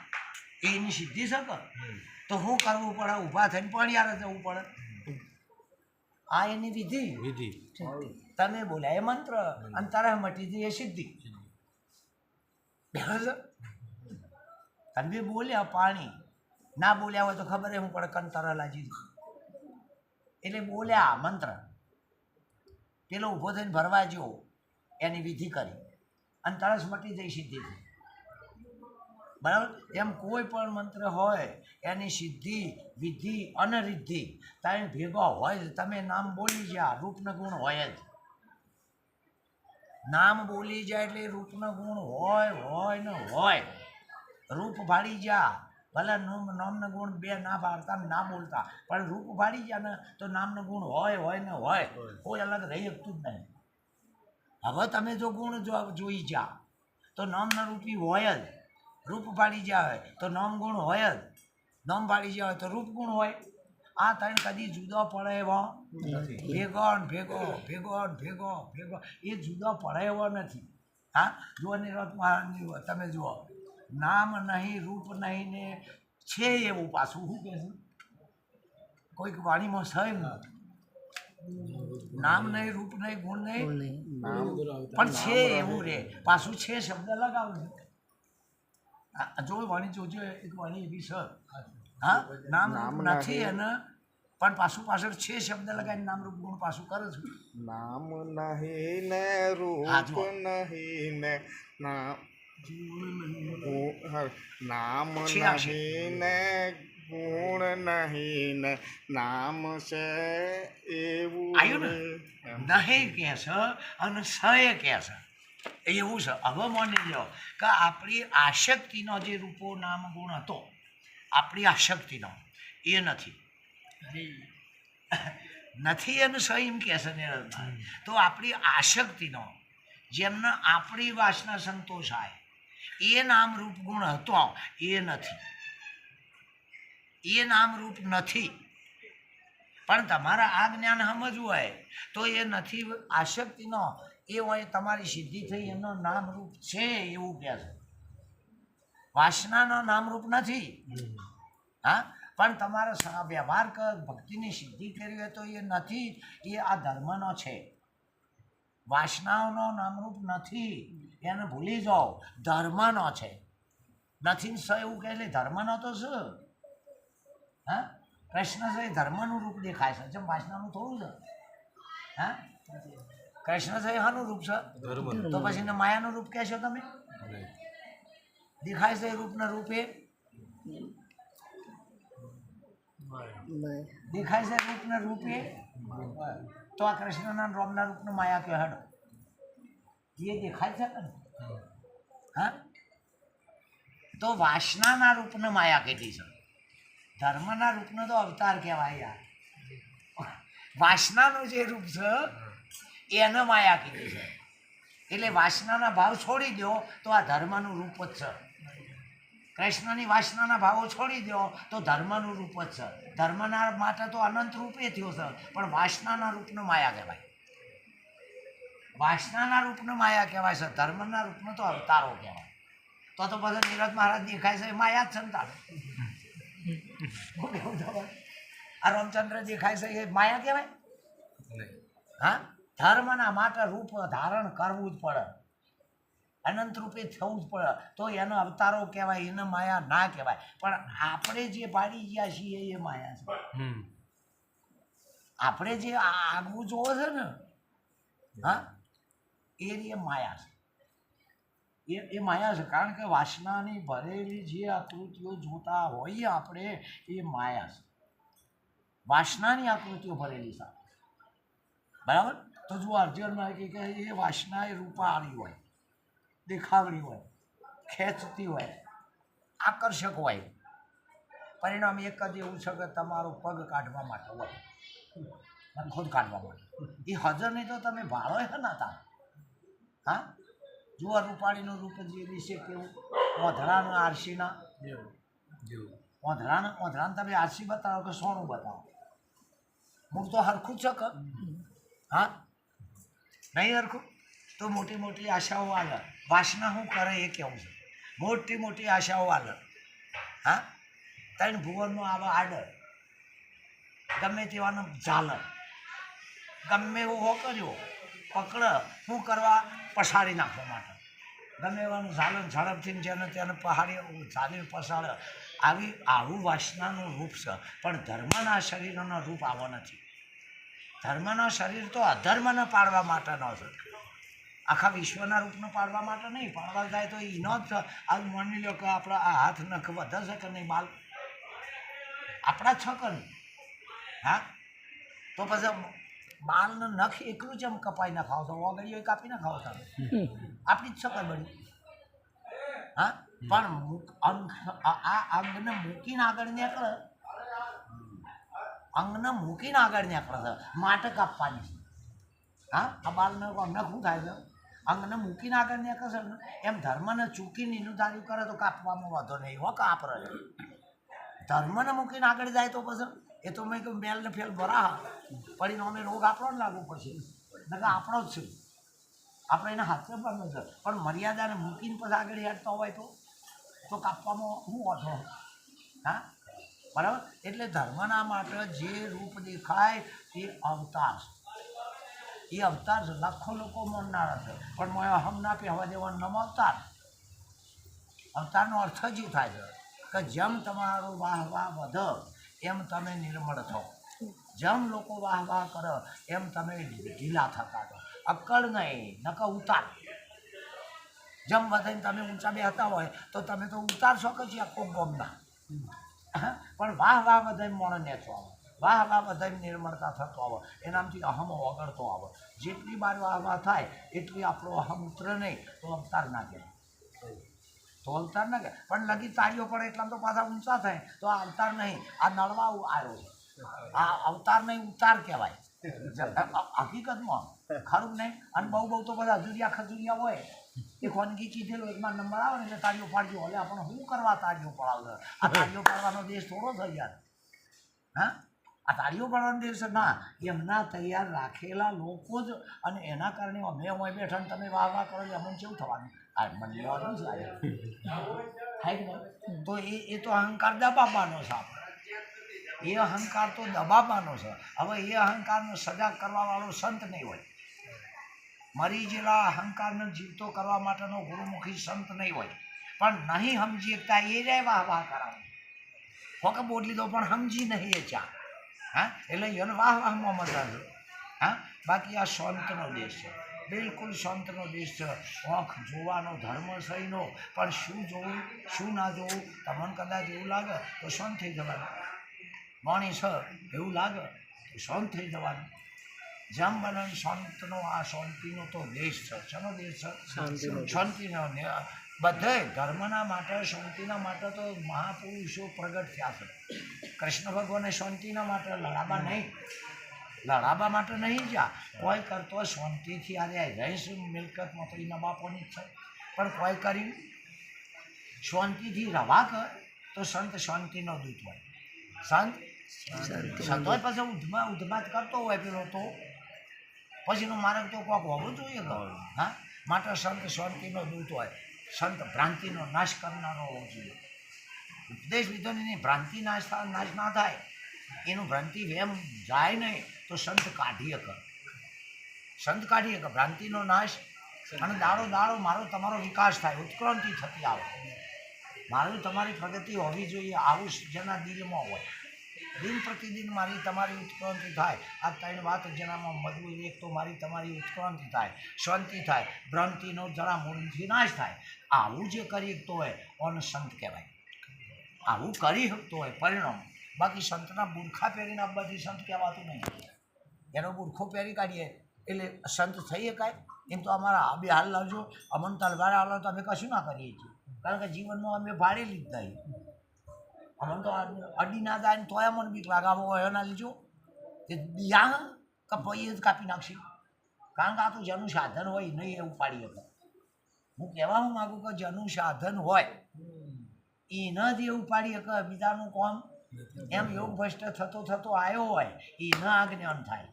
એની સિદ્ધિ છે કે તો શું કરવું પડે? ઊભા થઈને પાણી આરે જવું પડે. આ એની વિધિ. તમે બોલ્યા એ મંત્ર, અને તરસ મટી જઈ એ સિદ્ધિ. તમે બોલ્યા પાણી, ના બોલ્યા હોય તો ખબર શું પડે? કંતરલાજી. એટલે બોલ્યા મંત્ર, પેલો ઊભો થઈને ભરવા જેવો એની વિધિ કરી અને તરસ મટી જઈ સિદ્ધિ થઈ. બરાબર. એમ કોઈ પણ મંત્ર હોય એની સિદ્ધિ, વિધિ અને રિદ્ધિ તમે ભેગો હોય જ. તમે નામ બોલી જ્યાં રૂપનો ગુણ હોય જ. નામ બોલી જાય એટલે રૂપનો ગુણ હોય ને હોય. રૂપ ભાડી જા, ભલે નામનો ગુણ 2 ના પાડતા ના બોલતા, પણ રૂપ ભાડી ગયા ને તો નામનો ગુણ હોય ને હોય. કોઈ અલગ રહી શકતું જ નહીં. હવે તમે જો ગુણ જોઈ જા તો નામના રૂપી હોય જ. રૂપ પાડી જાય તો નામ ગુણ હોય જ. નામ પાડી જાય તો રૂપ ગુણ હોય. આ ત્રણ કદી જુદો પડે એવો ભેગો ને ભેગો ભેગો ને ભેગો ભેગો એ જુદો પડે એવો નથી. હા, જુઓ નિરત મહારાજની તમે જુઓ, નામ નહીં રૂપ નહીં ને છે એવું પાછું શું કહે છે કોઈક વાણીમાં છે એમ નામ નહીં રૂપ નહીં ગુણ નહીં પણ છે એવું રે પાછું છે શબ્દ લગાવું છે. જો વાણી જોજો એક વાણી એવી છે. હા, નામ રૂપ નથી અને પણ પાછું પાછળ છે શબ્દ લગાવીને નામ રૂપ ગુણ પાછું કરે છે. નામ નહીં ને રૂપ નહીં ને નામ નહીં ને ગુણ નહીં ને નામ છે એવું આવ્યું ને નહીં કહે છે અને સએ કહે છે એવું છે. હવે માની લો કે આપણી આશક્તિનો જે રૂપો નામ ગુણ હતો આપણી આશક્તિનો એ નથી નથી એનું સહીમ કહે છે નિરંતર. તો આપણી આશક્તિનો જેમને આપણી વાસના સંતોષાય એ નામ રૂપ ગુણ હતો એ નથી. એ નામ રૂપ નથી. પણ તમારા આ જ્ઞાન સમજવું હોય તો એ નથી આશક્તિનો એ હોય તમારી સિદ્ધિ થઈ એનો નામ રૂપ છે એવું કહે છે. વાસનાનો નામ રૂપ નથી. હા, પણ તમારે વ્યવહાર કર ભક્તિની સિદ્ધિ કરવી હોય તો એ નથી. એ આ ધર્મનો છે. વાસનાઓનો નામરૂપ નથી એને ભૂલી જાઓ. ધર્મનો છે. નથી સ એવું કહે એટલે ધર્મનો તો શું? હા, કૃષ્ણ છે ધર્મનું રૂપ દેખાય છે જેમ વાસનાનું થોડું છે. હા, કૃષ્ણ છે શાનું રૂપ છે? તો પછી એને માયાનું રૂપ કહેશો તમે? દેખાય છે રૂપના રૂપે દેખાય છે રૂપના રૂપે તો આ કૃષ્ણના રામના રૂપનું માયા કે હડ એ દેખાય છે ને? હા, તો વાસનાના રૂપને માયા કીધી છે. ધર્મના રૂપનો તો અવતાર કહેવાય યાર. વાસનાનું જે રૂપ છે એને માયા કીધી છે. એટલે વાસનાના ભાવ છોડી દો તો આ ધર્મનું રૂપ જ છે. કૃષ્ણની વાસનાના ભાવો છોડી દો તો ધર્મનું રૂપ જ છે. ધર્મના માટે તો અનંત રૂપે થયો છે પણ વાસનાના રૂપનો માયા કહેવાય. વાસનાના રૂપનો માયા કહેવાય છે. ધર્મના રૂપનો તો અવતારો કહેવાય. તો પછી નિરત મહારાજ દેખાય છે એ માયા જ છે ને તારે. આ રામચંદ્ર દેખાય છે એ માયા કહેવાય? હા, ધર્મના માટે રૂપ ધારણ કરવું જ પડે. અનંત રૂપે થવું જ પડે તો એનો અવતારો કહેવાય. એને માયા ના કહેવાય. પણ આપણે જે પાડી ગયા છીએ એ માયા છે. આપણે જે આગવું જોવો છે ને હા એ માયા છે. એ માયા છે. કારણ કે વાસનાની ભરેલી જે આકૃતિઓ જોતા હોઈએ આપણે એ માયા છે. વાસનાની આકૃતિઓ ભરેલી છે. બરાબર? તો જો અર્જુનમાં કે એ વાસના એ રૂપાળી હોય, દેખાવડી હોય, ખેંચતી હોય, આકર્ષક હોય. પરિણામ એક જ એવું છે કે તમારો પગ કાઢવા માટે હોય, ખુદ કાઢવા માટે. એ હજર નહીં તો તમે ભાળો હે ના તા. હા, જુઓ રૂપાળીનું રૂપ જે વિશે કેવું ઓધરાનું આરસીના ઓધરાને તમે આરસી બતાવો કે સોનું બતાવો મૂળ તો હરખું જ છે કે હા નહીં હરખું? તો મોટી મોટી આશાઓ આલે. વાસના શું કરે એ કેવું છે. મોટી મોટી આશાઓ આલે. હા, ત્રણ ભુવનનો આવા આડર ગમે તેવાનો ઝાલર ગમે એવો હો કર્યો પકડ શું કરવા? પછાડી નાખવા માટે. ગમે એવાનું ઝાલન ઝડપથી જેને તેને પહાડી ઝાલીને પછાડે. આવું વાસનાનું રૂપ છે. પણ ધર્મના શરીરનો રૂપ આવો નથી. ધર્મનો શરીર તો અધર્મને પાડવા માટેનો છે. આખા વિશ્વના રૂપને પાડવા માટે નહીં. પાડવા જાય તો એનો જ આ માની લો કે આપણા આ હાથ નખ વધે છે કે નહીં? બાલ આપણા છ કે નહીં? હા, તો પછી બાલનું નખ એકલું જ એમ કપાઈ ના ખાવ છો, ઓગળીઓ કાપી ના ખાવ તમે. આપણી જ છકર બની. હા, પણ આ અંગને મૂકીને આગળ નીકળે. અંગને મૂકીને આગળ નીકળે છે માટે કાપવાની છે. હા, આ બાલને નખ શું થાય છે? અંગને મૂકીને આગળ ને કશે ને એમ ધર્મને ચૂકીને એનું ધાર્યું કરે તો કાપવામાં વાંધો નહીં હો કાપ રહે. ધર્મને મૂકીને આગળ જાય તો પછી એ તો મેં કહ્યું મેલ ને ફેલ ભરા પડીને અમે રોગ આપણો જ લાગુ પડશે નકર આપણો જ છે. આપણે એને હાથે પણ નથી પણ મર્યાદાને મૂકીને પછી આગળ હેડતા હોય તો કાપવામાં શું વાંધો. હા બરાબર. એટલે ધર્મના માટે જે રૂપ દેખાય એ અવતાર છે. એ અવતાર છે. લાખો લોકો માનનારા છે પણ મેં અહમ ના પહેવા દેવાનું નામ અવતાર. અવતારનો અર્થ જ એ થાય છે કે જેમ તમારો વાહ વાહ વધે એમ તમે નિર્મળ થો. જેમ લોકો વાહ વાહ કરે એમ તમે ઢીલા થતા છો. અક્કડ નહીં નકર ઉતાર. જેમ વધીને તમે ઊંચા બેહતા હોય તો તમે તો ઉતારશો કે છે આખો ગમના. પણ વાહ વાહ વધારે મોણ નેચો આવે. વાહ વાહ વધારે નિર્મળતા થતો આવે એનામથી અહમ ઓગળતો આવે. જેટલી વાર વાહ વાહ થાય એટલી આપણો અહમ ઉતરે નહીં તો અવતાર ના કહેવાય. તો અવતાર ના કહેવાય. પણ લગી તાળીઓ પડે એટલા તો પાછા ઊંચા થાય તો આ અવતાર નહીં આ નળવા આવ્યો છે. આ અવતાર નહીં ઉતાર કહેવાય હકીકતમાં. ખરું નહીં. અને બહુ બહુ તો બધા અધૂરિયા ખજુરિયા હોય એ ખોનગી કીધેલું એકમાં નંબર આવે ને એટલે તાળીઓ પાડજો. હવે આપણે શું કરવા તાળીઓ પડાવે? આ તાળીઓ પાડવાનો દેશ થોડો થઈ યાર. હા આ તાળીઓ પાડવાનો દેશ ના એમના તૈયાર રાખેલા લોકો જ. અને એના કારણે અમે હોય બેઠા ને તમે વાહ વાહ કરો એટલે અમને કેવું થવાનું? આ મને લેવાનું જ લાગે થાય કે નહીં? તો એ તો અહંકાર દબાવવાનો છે આપણે. એ અહંકાર તો દબાવવાનો છે. હવે એ અહંકારને સજા કરવાવાળો સંત નહીં હોય. મરી ગયેલા અહંકારને જીવતો કરવા માટેનો ગુરુમુખી સંત નહીં હોય. પણ નહીં સમજી શકતા એ જાય વાહ વાહ કરાવે. હોકે બોટલી તો પણ સમજી નહીં એ ચા. હા એટલે એને વાહ વાહમાં મજા છે. હા બાકી આ શાંતનો દેશ છે. બિલકુલ શાંતનો દેશ છે. આંખ જોવાનો ધર્મ સહીનો પણ શું જોવું શું ના જોવું તમને કદાચ એવું લાગે તો શાંત થઈ જવાનું. વાણી છે એવું લાગે તો શાંત થઈ જવાનું. જેમ બને શાંતનો આ શાંતિનો તો દેશ છે. શેનો દેશ છે? શાંતિનો. બધે ધર્મના માટે શાંતિના માટે તો મહાપુરુષો પ્રગટ થયા છે. કૃષ્ણ ભગવાને શાંતિના માટે લડાબા નહીં. લડાબા માટે નહીં જ્યાં કોઈ કરતો શાંતિથી આજે રહીશ મિલકતમાં તો એના બાપોની જ છે. પણ કોઈ કરી શાંતિથી રવા કર તો સંત શાંતિનો દૂત હોય. સંતોય પછી ઉધમાત કરતો હોય પેલો તો પછીનો માર્ગ તો કોક હોવો જોઈએ. હા માટે સંત શાંતિનો દૂત હોય. સંત ભ્રાંતિનો નાશ કરનારો હોવો જોઈએ. ઉપદેશ વિધોની ભ્રાંતિ નાશ ના થાય એનું ભ્રાંતિ વેમ જાય નહીં તો સંત કાઢીએ કર. સંત કાઢીએ કે ભ્રાંતિનો નાશ અને દાડો દાડો મારો તમારો વિકાસ થાય. ઉત્ક્રાંતિ થતી આવે. મારું તમારી પ્રગતિ હોવી જોઈએ આવું જેના દિલમાં હોય. દિન પ્રતિદિન મારી તમારી ઉત્ક્રાંતિ થાય. આ ત્રણ વાત જેનામાં મજબૂત. એક તો મારી તમારી ઉત્ક્રાંતિ થાય, શાંતિ થાય, ભ્રાંતિનો જરા મૂળથી નાશ થાય. આવું જે કરી શકતો હોય ઓને સંત કહેવાય. આવું કરી શકતો હોય પરિણામ. બાકી સંતના બુરખા પહેરીને આપવાથી સંત કહેવાતું નહીં. એનો બુરખો પહેરી કાઢીએ એટલે સંત થઈ શકાય? એમ તો અમારા આ બે હાલ લાવજો અમને તલવાર હાલો તો અમે કશું ના કરીએ છીએ. કારણ કે જીવનમાં અમે ભાડે લીધા. અમને તો અડી ના જાય ને તોય અમને બીક લાગાવો હોય એના લીધો એ યા કપાઈએ જ કાપી નાખશે. કારણ કે આ તો જેનું સાધન હોય નહીં એવું પાડી શકે. હું કહેવા હું માગું કે જેનું સાધન હોય એના જ એવું પાડી શકે. બીજાનું કોમ એમ યોગ ભ્રષ્ટ થતો આવ્યો હોય એના આજ્ઞાન થાય.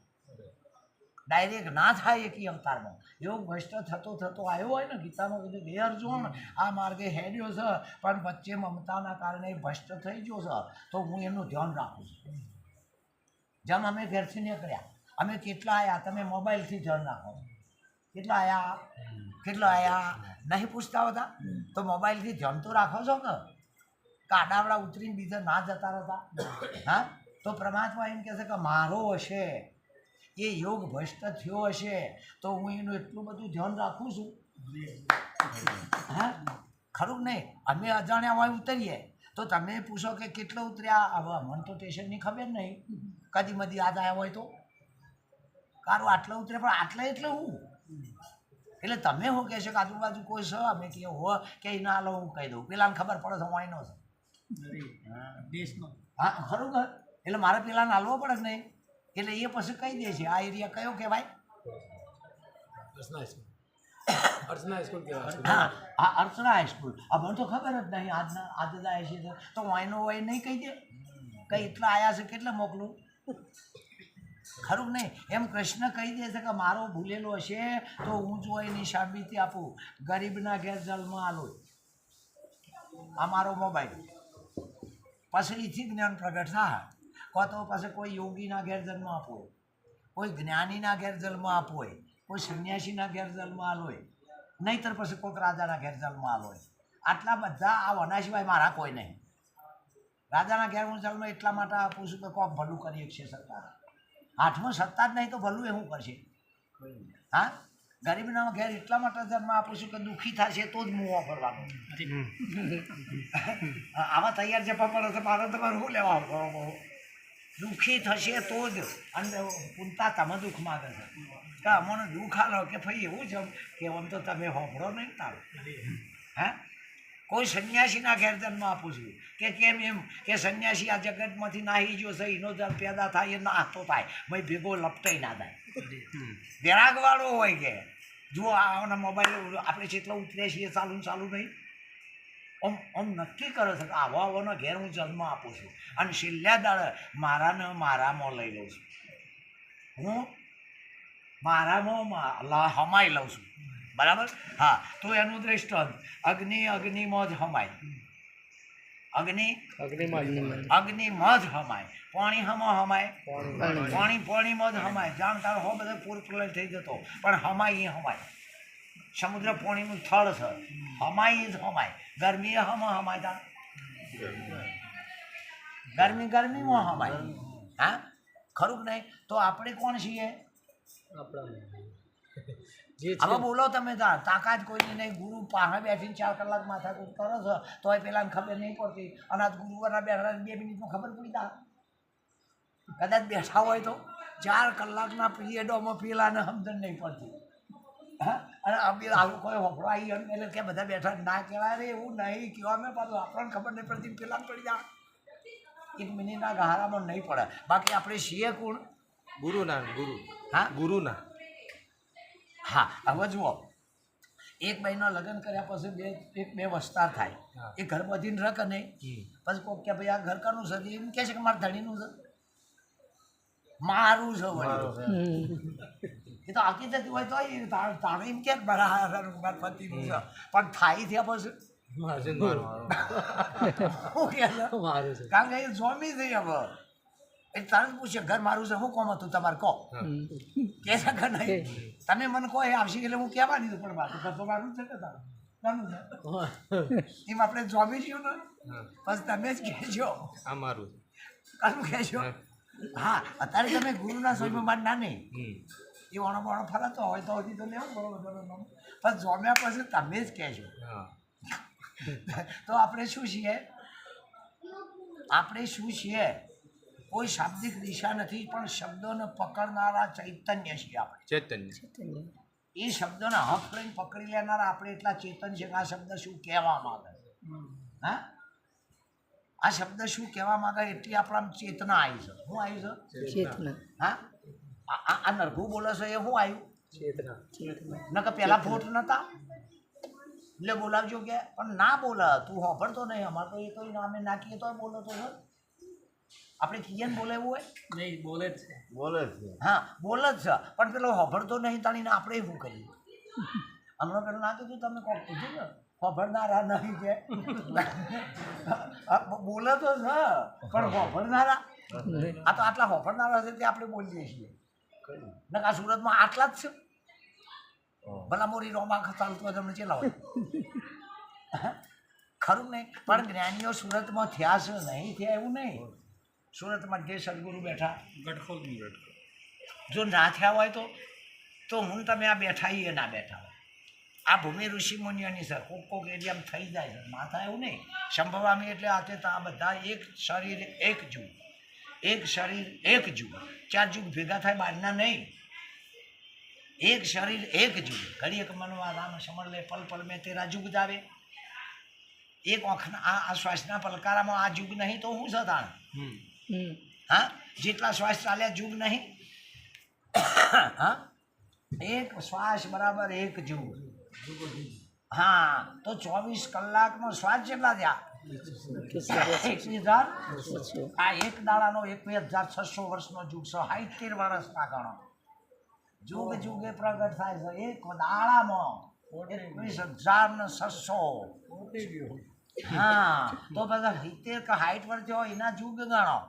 ડાયરેક્ટ ના થાય એક અવતારમાં. યોગ ભ્રષ્ટ થતો આવ્યો હોય ને ગીતામાં બધું બે અર્જુન આ માર્ગે હેડ્યો છે પણ વચ્ચે મમતાના કારણે ભ્રષ્ટ થઈ ગયો છે તો હું એનું ધ્યાન રાખું છું. જેમ અમે ઘરથી નીકળ્યા અમે કેટલા આવ્યા તમે મોબાઈલથી ધ્યાન રાખો. કેટલા આવ્યા નહીં પૂછતા હતા તો મોબાઈલથી ધ્યાન તો રાખો છો કે કાડાવડા ઉતરીને બીજા ના જતા રહેતા. હા તો પરમાત્મા એમ કહે છે કે મારો હશે એ યોગ ભ્રષ્ટ થયો હશે તો હું એનું એટલું બધું ધ્યાન રાખું છું. હા ખરું નહીં? અમે અજાણ્યા હોય ઉતરીએ તો તમે પૂછો કે કેટલો ઉતર્યા. હવે મને તો સ્ટેશનની ખબર નહીં. કદી મદી યાદ આવ્યા હોય તો કારું આટલા ઉતરે પણ આટલા એટલે હું એટલે તમે શું કહેશો કે આજુબાજુ કોઈ છે અમે કે હો કે ના હાલો હું કહી દઉં પેલાને ખબર પડે તો વાયનો છે દેશનો. હા ખરું એટલે મારે પેલાને હાલવો પડે જ નહીં. એટલે એ પછી કહી દે છે આ એરિયા કયો કહેવાય. હા હા અર્ચના હાઈસ્કૂલ મને તો ખબર જ નહીં આજે જાય છે તો વાયનો વાય નહીં કહી દે કંઈ એટલા આવ્યા છે કેટલા મોકલું ખરું નહીં એમ કૃષ્ણ કહી દે છે કે મારો ભૂલેલો હશે તો હું જો એની સાબિતી આપું ગરીબના ઘેર જન્મ આલો આ મારો મોબાઈલ પછી એથી જ્ઞાન પ્રગટ થાય કો તો પછી કોઈ યોગીના ઘેર જન્મ આપવો કોઈ જ્ઞાનીના ઘેર જન્મ આપવો હોય કોઈ સંન્યાસીના ઘેર જન્મ આલો હોય નહીંતર પછી કોઈક રાજાના ઘેર જન્મ આલો હોય આટલા બધા આ વના સિવાય મારા કોઈ નહીં રાજાના ઘેર હું જન્મ એટલા માટે આપું છું કે કોક ભલું કરી શકશે સરકાર હાથમાં સત્તા જ નહીં તો ભલું એ શું કરશે હા ગરીબના ઘેર એટલા માટે જન્મ આપું છું કે દુઃખી થશે તો જ હું વાપરવાનું આવા તૈયાર છે પપ્પા તો મારે તમારે શું લેવા દુઃખી થશે તો જ અને પૂનતા તમે દુઃખ માગે છે કે અમને દુઃખ આલો કે ભાઈ એવું છે કે આમ તો તમે હોભળો નહીં તારો હે કોઈ સંન્યાસીના ઘેર જન્મ આપું છું કે કેમ એમ કે સંન્યાસી આ જગતમાંથી નાહી ગયો છે એનો જળ પેદા થાય એ નાહતો થાય ભાઈ ભેગો લપટાઈ ના થાય વેરાગવાળો હોય કે જો આના મોબાઈલ આપણે જેટલો ઉતરે છીએ ચાલુ નહીં આમ આમ નક્કી કરે છે કે આવાના ઘેર હું જન્મ આપું છું અને છેલ્લા દાડે મારાને મારામાં લઈ લઉં છું હું મારામાં હમાઈ લઉં છું બરાબર હા તો એનું દ્રષ્ટાંત અગ્નિમાં જ હમાય અગ્નિમાં જ હમાય પાણી હમાય પાણીમાં જ હમાય જાણતા હો બધે પૂર પ્રલય થઈ જતો પણ હમાય એ હમાય સમુદ્ર પાણીનું સ્થળ છે હમાય જ હમાય ગરમી હમાય તા ગરમીમાં હમાય હા ખરું નહીં તો આપણે કોણ છીએ હવે બોલો તમે તાકાત કોઈની નહીં ગુરુ પાસે બેસીને 4 કલાક માથાકૂટ કરો છો તો એ પેલાને ખબર નહીં પડતી અને આ ગુરુવારના બેઠા 2 મિનિટમાં ખબર પડી તા કદાચ બેઠા હોય તો 4 કલાકના પીરિયડોમાં પેલાને સમજણ નહીં પડતી હા અને આવું કોઈ હોફળો આવી એટલે કે બધા બેઠા ના કહેવાય રે એવું નહીં કહેવા મેં પાછું આપણને ખબર નહીં પડતી પેલાને પડી જાય 1 મિનિટના ગહારામાં નહીં પડે બાકી આપણે છીએ કોણ ગુરુના હા હવે જુઓ એક બહેનો લગ્ન કર્યા પછી બે વસ્તાર થાય એ ઘર બધીને રક નહીં પછી કોક કે ભાઈ આ ઘર કરનું છે એમ કહે છે કે મારા ધણીનું છે મારું છે એ તો આખી જતી હોય તો તારે એમ કે મારા પતિનું છે પણ થાય થયા પછી કારણ કે એ જોમી થઈ હવે એ તારે પૂછે ઘર મારું છે શું કોમ હતું તમારે કહો કે છે ઘર નહીં તમે મને કહો એ આવશે એટલે હું કહેવા દીધું પણ મારું ઘર તો મારું છે ને તારું એમ આપણે જોમી છીએ ને બસ તમે જ કહેજો આ મારું કશું કહેજો હા અત્યારે તમે ગુરુના સ્વયંમાં ના નહીં એ વણો વણો ફરતો હોય તો હજી તો લેવું બરોબર પણ જોમ્યા પછી તમે જ કહેજો તો આપણે શું છીએ કોઈ શાબ્દિક દિશા નથી પણ શબ્દોને પકડનારા ચૈતન્ય છીએ આપણે એ શબ્દોને હક લઈને પકડી લેનારા આપણે એટલા ચેતન છે કે આ શબ્દ શું કહેવા માંગે હા આ શબ્દ શું કહેવા માંગે એટલી આપણા ચેતના આવી છે શું આવ્યું છે ચેતના હા આ નરઘુ બોલે છે એ શું આવ્યું ચેતના ન કે પેલા ફોટ નતા એટલે બોલાવજો કે પણ ના બોલે તું હોભળતો નહીં અમારે તો એ તો નામે નાખીએ તો બોલો તો આપણે કીએ ને બોલે એવું હોય નહીં બોલે જ છે હા બોલે જ છે પણ પેલો હોભળતો નહીં તાણીને આપણે શું કરીએ હમણાં પેલું ના કીધું તમે કોક કીધું ને હોભળનારા નહીં કે બોલે તો છે પણ હોભળનારા આ તો આટલા હોભળનારા છે તે આપણે બોલીએ છીએ ને આ સુરતમાં આટલા જ છે ભલા મોરી રોમા ચાલતું હોય તમને ચેલા હોય ખરું નહીં પણ જ્ઞાનીઓ સુરતમાં થયા છે નહીં થયા એવું નહીં સુરતમાં જે સદગુરુ બેઠા જો ના થયા હોય તો હું તમે આ બેઠા એ ના બેઠા હોય આ ભૂમિ ઋષિ મુનિઓની સર કોક એરિયામાં થઈ જાય છે માથા એવું નહીં સંભવામી એટલે આતે તો આ બધા એક શરીર એક જુગ એક શરીર એક જુગ 4 જુગ ભેગા થાય બહારના નહીં એક શરીર એક જુગ ઘડી એક મનવા રામ સમર લે પલ પલ મેં તેરા જુગ જાવે એક આંખના આ શ્વાસના પલકારામાં આ જુગ નહીં તો હું સદાણ હા જેટલા શ્વાસ ચાલ્યા જુગ નહીં હા એક શ્વાસ બરાબર એક જુગ હા તો 24 કલાકમાં શ્વાસ કેટલા થયા 21,000. આ એક દાડાનો 21,600 વર્ષનો યુગ છે. 70 વર્ષના ગણો જુગ જુગે પ્રગટ થાય છે એક દાડામાં 21,600. હા તો બધા 70 કે 60 વર્ષ હોય એના જુગ ગણો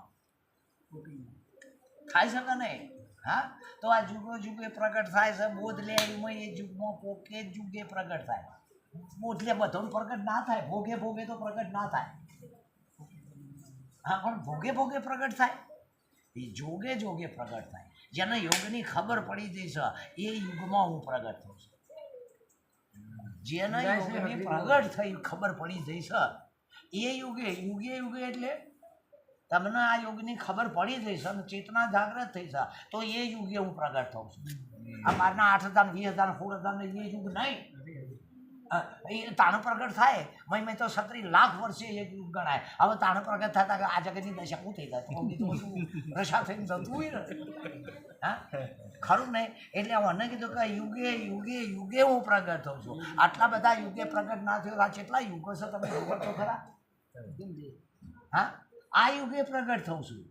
થાય છે કે નહીં? હા તો આ જુગો જુગે પ્રગટ થાય છે. બોધલે એમાં એ જુગમાં કોકે જુગે પ્રગટ થાય. બોધલે બધો પ્રગટ ના થાય, ભોગે ભોગે તો પ્રગટ ના થાય. હા પણ ભોગે ભોગે પ્રગટ થાય એ જોગે જોગે પ્રગટ થાય. જેને યોગની ખબર પડી જઈ છે એ યુગમાં હું પ્રગટ થઉં છું. જેને યોગની પ્રગટ થઈ ખબર પડી જઈ છે એ યુગે યુગે યુગે એટલે તમને આ યોગની ખબર પડી જઈ છે અને ચેતના જાગૃત થઈ છે તો એ યુગે હું પ્રગટ થઉં છું. આ બારના 8,000 20,000 16,000 એ યુગ નહીં. એ તાણ પ્રગટ થાય મેં તો 37 લાખ વર્ષે એક યુગ ગણાય. હવે તાણ પ્રગટ થતા કે આ જગતની દશા શું થઈ જાય તો બધું રસા થઈને જતું હોય ને. હા ખરું નહીં? એટલે મને કીધું કે યુગે યુગે યુગે હું પ્રગટ થઉં છું. આટલા બધા યુગે પ્રગટ ના થયો. આ કેટલા યુગો છે તમે ખબર તો ખરા? હા આ યુગે પ્રગટ થઉં છું.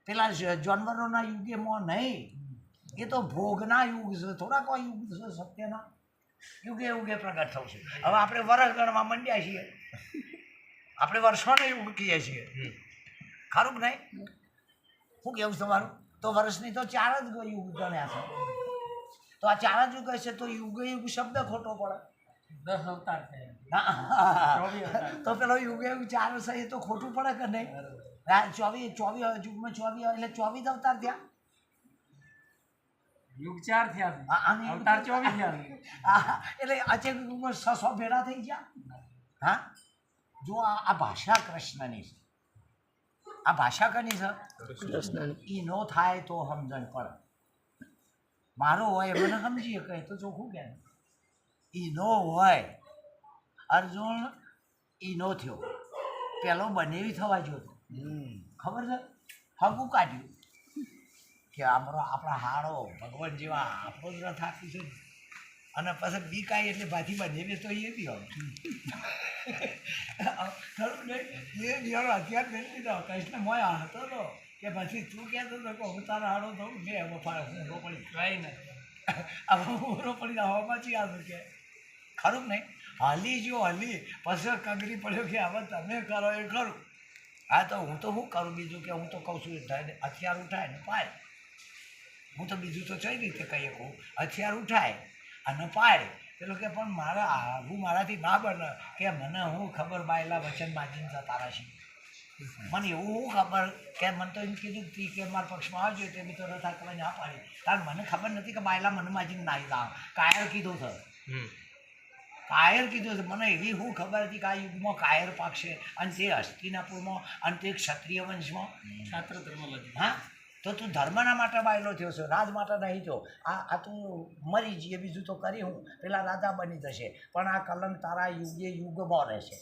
પેલા જાનવરોના યુગેમાં નહીં. એ તો ભોગના યુગ છે. થોડા કોઈ યુગ છે સત્યના. યુગે યુગે પ્રગટ થઉં છું. હવે આપણે વર્ષ ગણવા માંડ્યા છીએ. આપણે વર્ષોને યુગ કહીએ છીએ. ખરું નહીં? શું કેવું તમારું? તો વર્ષની તો 4 જ યુગ ગણ્યા છે. તો આ 4 જ યુગ હશે તો યુગ યુગ શબ્દ ખોટો પડે. 10 અવતાર છે. તો પેલો યુગ યુગ 4 છે એ તો ખોટું પડે કે નહીં? 24 યુગમાં 24 એટલે 24 અવતાર થયા. યુગ 4 થયા છે. આને અવતાર 24 થયા છે. એટલે અચેક યુગમાં 600 ભેળા થઈ ગયા. હા જો આ ભાષા કૃષ્ણની છે. આ ભાષા કની છે? એ ન થાય તો સમજણ પડે. મારો હોય મને સમજીએ કહે તો ચોખ્ખું કે એ નો હોય. અર્જુન એ નો થયો પેલો બનેવી થવા જોતો. ખબર છે? હગું કાઢ્યું કે આપણા હાડો ભગવાન જેવા આપણો જ રથ આપી છે અને પછી બીકાય એટલે પાછી બનેવી તો એ બી હોય. ખરું નહીં? એ બિયારો હથિયાર કરી દીધો. કૃષ્ણ મોય હતો તો કે પછી તું કહેતો હતો કે હું તારો હાડો થઉં મેં હવે ઊંઘો પડી કઈ નહીં. હવે ઊંઘો પડી હવામાં જ યાદ કે ખરું નહીં? હલી જો હલી પછી કગરી પડ્યો કે હવે તમે કરો એ ખરું. હા તો હું તો શું કરું બીજું કે હું તો કહું છું હથિયાર ઉઠાય ને પાય. હું તો બીજું તો કઈ રીતે કહી શકું? હથિયાર ઉઠાય અને પાય. પેલો કે પણ હું મારાથી ના બને કે મને હું ખબર બાયલા વચન માજીને જતા રહેશે. મને એવું ખબર કે મને તો એમ કીધું હતી કે મારા પક્ષમાં આવજો તે બી તો રથા કરવા ના પાડી. કારણ મને ખબર નથી કે બાયલા મને માજીને નાહી દાવ. કાયર કીધું છે. કાયર કીધું છે. મને એવી શું ખબર હતી કે આ યુગમાં કાયર પાકશે અને તે હસ્તિનાપુરમાં અને તે ક્ષત્રિય વંશમાં છાત્ર ધર્મ લગી. હા તો તું ધર્મના માટે બાયલો થયો છે, રાજ માટે નહીં થયો. આ તું મરી જઈએ બીજું તો કરી હું પેલા રાજા બની જશે પણ આ કલંક તારા યુગે યુગમાં રહેશે.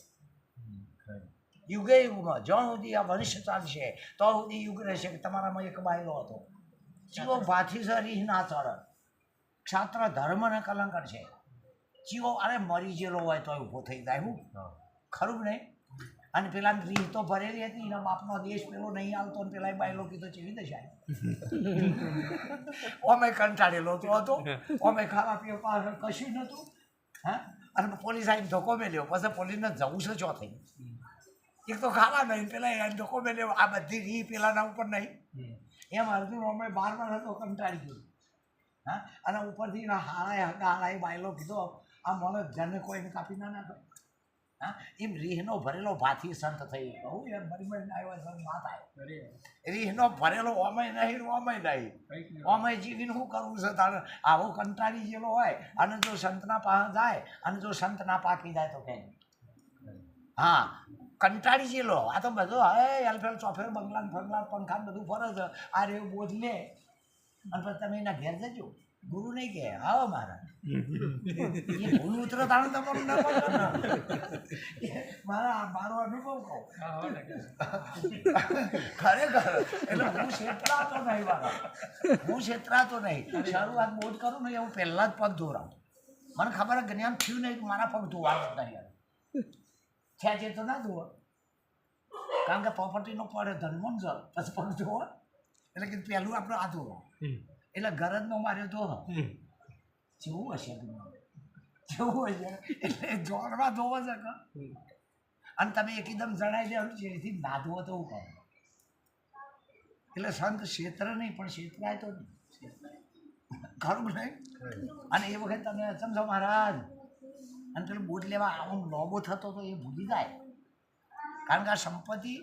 યુગે યુગમાં જ્યાં સુધી આ વંશ ચાલશે તો સુધી યુગ રહેશે કે તમારામાં એક બાયલો હતો. ચીવો ભાથી છે રીહ ના ચડે. ક્ષાત્ર ધર્મને કલંક છે. ચીવો અરે મરી ગયેલો હોય તો ઊભો થઈ જાય. હું ખરું નહીં? અને પેલા રીહ તો ભરેલી હતી એના બાપનો દેશ પેલો નહીં આવતો ને પેલા બાયલો કીધો ચેવી દશાય. અમે કંટાળેલો તો હતો. અમે ખાવા પીવા પાછળ કશું નહોતું. હા અને પોલીસ આવીને ધોકો મેલ્યો. પછી પોલીસને જવું છે ચો થઈ. એક તો ખાવા નહીં પેલા એને ધોકો મેલ્યો. આ બધી રીહ પેલાના ઉપર નહીં. એમ અર્જુન અમે 12 હતો કંટાળી ગયો. હા અને ઉપરથી હાળાએ બાયલો કીધો આ મને જને કોઈને કાપી ના નાખે. હા એમ રીહનો ભરેલો ભાથી સંત થઈ ગયો. હું યાર મરી મરીને આવ્યો સંત ના થાય. રીહનો ભરેલો ઓમય નહીં ઓમય નહીં. ઓમય જીવીને શું કરવું છે તારે? આવો કંટાળી ગયેલો હોય અને જો સંતના પાસે જાય અને જો સંત ના પાકી જાય તો કે હા કંટાળી ગયેલો. આ તો બધો હે એલફેલ ચોફેર બંગલા ફરલા પંખા બધું ફરે છે. આ રેવું બોધ લે અને પછી તમે એના ઘેર જજો. ગુરુ નહીં કે આવો મારા એ ભૂલ ઉતરે તાણે તમારું ના પડે ને. મારો અનુભવ કહું ખરેખર. એટલે હું છેતરાતો નહીં. મારા હું છેતરાતો નહીં. શરૂઆત બોધ કરું ને હું પહેલાં જ પગ દોરાવું. મને ખબર જ્ઞાન થયું નહીં તો મારા પગ ધોવા જ નહીં થયા છે તો ના ધોવા કારણ કે પ્રોપર્ટીનો પડે ધર્મ જ પછી પગ ધોવા એટલે કે પહેલું આપણે આ ધોવા એટલે ગરજનો માર્યો તો જેવું હશે જેવું હશે એટલે જોડવા ધોવો છે કે અને તમે એકદમ જણાવી દેવાનું છે એથી ના ધોવો તો હું કહું એટલે સંત ક્ષેત્ર નહીં પણ ક્ષેત્રાય તો નહીં ખરું નહીં અને એ વખત તમે સમજો મહારાજ અને પેલું બોટ લેવા આવું લોબો થતો તો એ ભૂલી જાય કારણ કે આ સંપત્તિ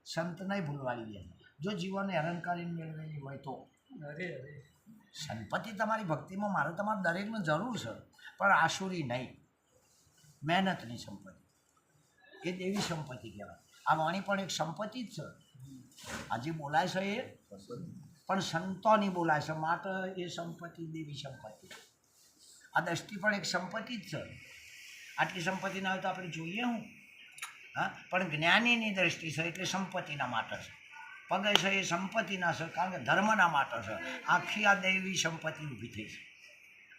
સંતને ભૂલવાડી દે જો જીવનને હેરાન કરીને મેળવેલી હોય તો અરે અરે સંપત્તિ તમારી ભક્તિમાં મારે તમારે દરેકને જરૂર છે પણ આસુરી નહીં મહેનતની સંપત્તિ એ દેવી સંપત્તિ કહેવાય આ વાણી પણ એક સંપત્તિ જ છે આ જે બોલાય છે એ પણ સંતોની બોલાય છે માટે એ સંપત્તિ દેવી સંપત્તિ આ દ્રષ્ટિ પણ એક સંપત્તિ જ છે આટલી સંપત્તિ ના હોય તો આપણે જોઈએ હું હા પણ જ્ઞાનીની દ્રષ્ટિ છે એટલે સંપત્તિના માટે છે પગે છે એ સંપત્તિના છે કારણ કે ધર્મના માટે છે આખી આ દેવી સંપત્તિ ઊભી થઈ છે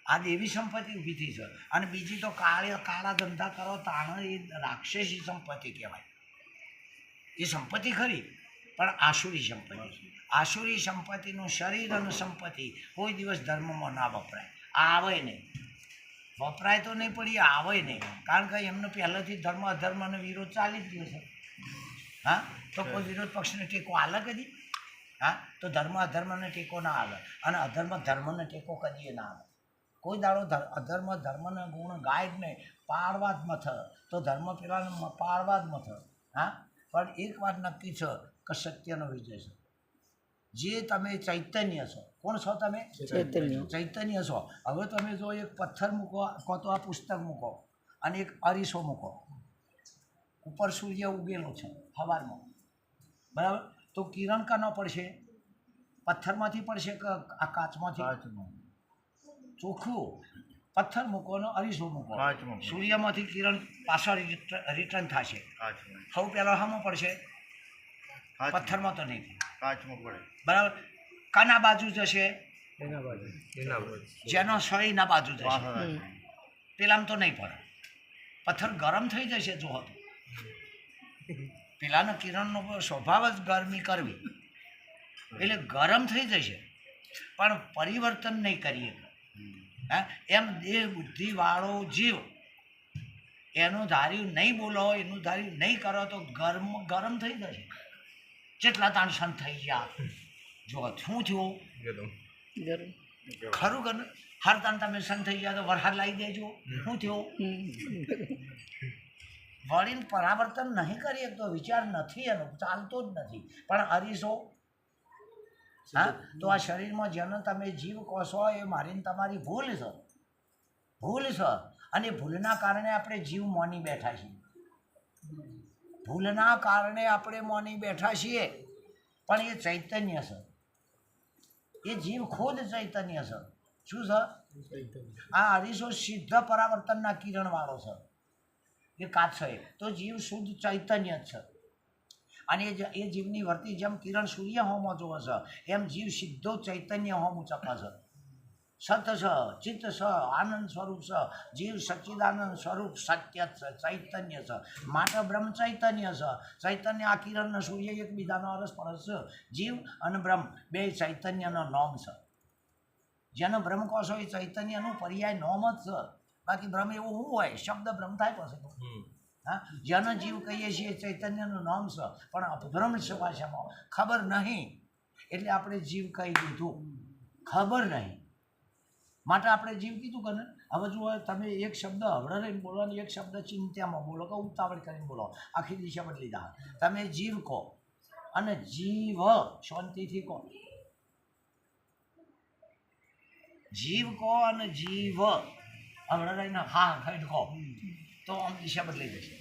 આ દેવી સંપત્તિ ઊભી થઈ છે અને બીજી તો કાળા ધંધા કરો તાણ એ રાક્ષસી સંપત્તિ કહેવાય એ સંપત્તિ ખરી પણ આસુરી સંપત્તિ આસુરી સંપત્તિનું શરીર અને સંપત્તિ કોઈ દિવસ ધર્મમાં ના વપરાય આવે નહીં વપરાય તો નહીં પણ એ આવે નહીં કારણ કે એમનો પહેલાંથી ધર્મ અધર્મનો વિરોધ ચાલી જ ગયો છે હા તો કોઈ વિરોધ પક્ષને ટેકો આલે કદી હા તો ધર્મ અધર્મને ટેકો ના આલે અને અધર્મ ધર્મને ટેકો કદીએ ના આલે કોઈ દાડો અધર્મ ધર્મના ગુણ ગાય જ નહીં પાળવા જ મથ તો ધર્મ પેલાને પાળવા જ મથ હા પણ એક વાત નક્કી છે કે સત્યનો વિજય છે જે તમે ચૈતન્ય છો કોણ છો તમે ચૈતન્ય છો હવે તમે જો એક પથ્થર મૂકો કો તો આ પુસ્તક મૂકો અને એક અરીસો મૂકો ઉપર સૂર્ય ઉગેલો છે સવારમાં બરાબર તો કિરણ કાનો પડશે પથ્થરમાંથી પડશે કે આ કાચમાંથી ચોખ્ખું પથ્થર મૂકો અને અરીસો મૂકો સૂર્યમાંથી કિરણ પાછળ રિટર્ન થશે સૌ પહેલાં હામાં પડશે પથ્થરમાં તો નહીં બરાબર કાના બાજુ જશે જેનો સળીના બાજુ જશે પેલામાં તો નહીં પડે પથ્થર ગરમ થઈ જશે જો હતો પેલાના કિરણનો સ્વભાવ જ ગરમી કરવી એટલે ગરમ થઈ જશે પણ પરિવર્તન નહીં કરીએ હા એમ દેહ બુદ્ધિવાળો જીવ એનું ધાર્યું નહીં બોલો એનું ધાર્યું નહીં કરો તો ગરમ થઈ જશે જેટલા તાણ સંત થઈ ગયા જો શું થયું ખરું કે હર તાણ તમે સંત થઈ ગયા તો વરસાદ લાવી દેજો શું થયું વળીને પરાવર્તન નહીં કરીએ તો વિચાર નથી એનો ચાલતો જ નથી પણ અરીસો હા તો આ શરીરમાં જેને તમે જીવ કહો છો એ મારીને તમારી ભૂલ છે અને ભૂલના કારણે આપણે જીવ મોની બેઠા છીએ ભૂલના કારણે આપણે મોની બેઠા છીએ પણ એ ચૈતન્ય છે એ જીવ ખુદ ચૈતન્ય છે શું છે આ અરીસો સિદ્ધ પરાવર્તનના કિરણવાળો છે એ કાચ છે તો જીવ શુદ્ધ ચૈતન્ય જ છે અને એ જીવની વર્તી જેમ કિરણ સૂર્ય હોમો જોવે છે એમ જીવ સીધો ચૈતન્ય હોમ ઉચકે છે સત છે ચિત્ત છે આનંદ સ્વરૂપ છે જીવ સચ્ચિદાનંદ સ્વરૂપ સત્ય છે ચૈતન્ય છે માટે બ્રહ્મ ચૈતન્ય છે ચૈતન્ય આ કિરણ સૂર્ય એકબીજાનો અરસપરસ છે જીવ અને બ્રહ્મ બે ચૈતન્યનો નોમ છે જેનો બ્રહ્મ કહો છો એ ચૈતન્યનું પર્યાય નોમ જ છે બાકી બ્રહ્મ એવું શું હોય શબ્દ બ્રહ્મ થાય પછી હા જેનો જીવ કહીએ છીએ ચૈતન્યનું નામ છે પણ અપભ્રમ છે ભાષામાં ખબર નહીં એટલે આપણે જીવ કહી દીધું ખબર નહીં માટે આપણે જીવ કીધું કે હવે જુઓ તમે એક શબ્દ હવડે રહીને બોલો ને એક શબ્દ ચિંત્યામાં બોલો કે ઉતાવળ કરીને બોલો આખી દિશા બદલી દા તમે જીવ કહો અને જીવ શાંતિથી કહો જીવ કહો અને જીવ હવડે રહીને હા ખાઈને કહો તો આમ દિશા બદલાઈ જશે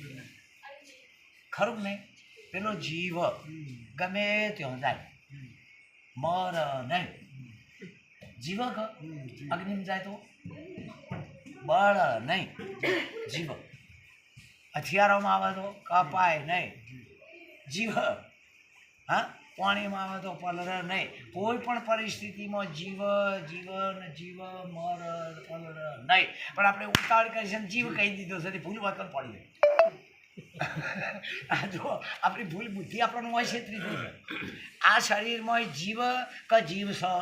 ખરું નહીં પેલો જીવ ગમે ત્યાં જાય મર નહીં જીવક અગ્નિમાં જાય તો બળ નહીં જીવ હથિયારોમાં આવે તો કપાય નહીં જીવ હા પાણીમાં આવે તો પલરે નહીં. કોઈ પણ પરિસ્થિતિમાં જીવ મર પલરે નહીં. પણ આપણે ઉતાવળ કરી છે ને જીવ કહી દીધો છે ભૂલ વખત પડી આ જો આપણી ભૂલ બુદ્ધિ આપણને હોય છેતરી ગઈ છે. આ શરીરમાં જીવ કે જીવ છે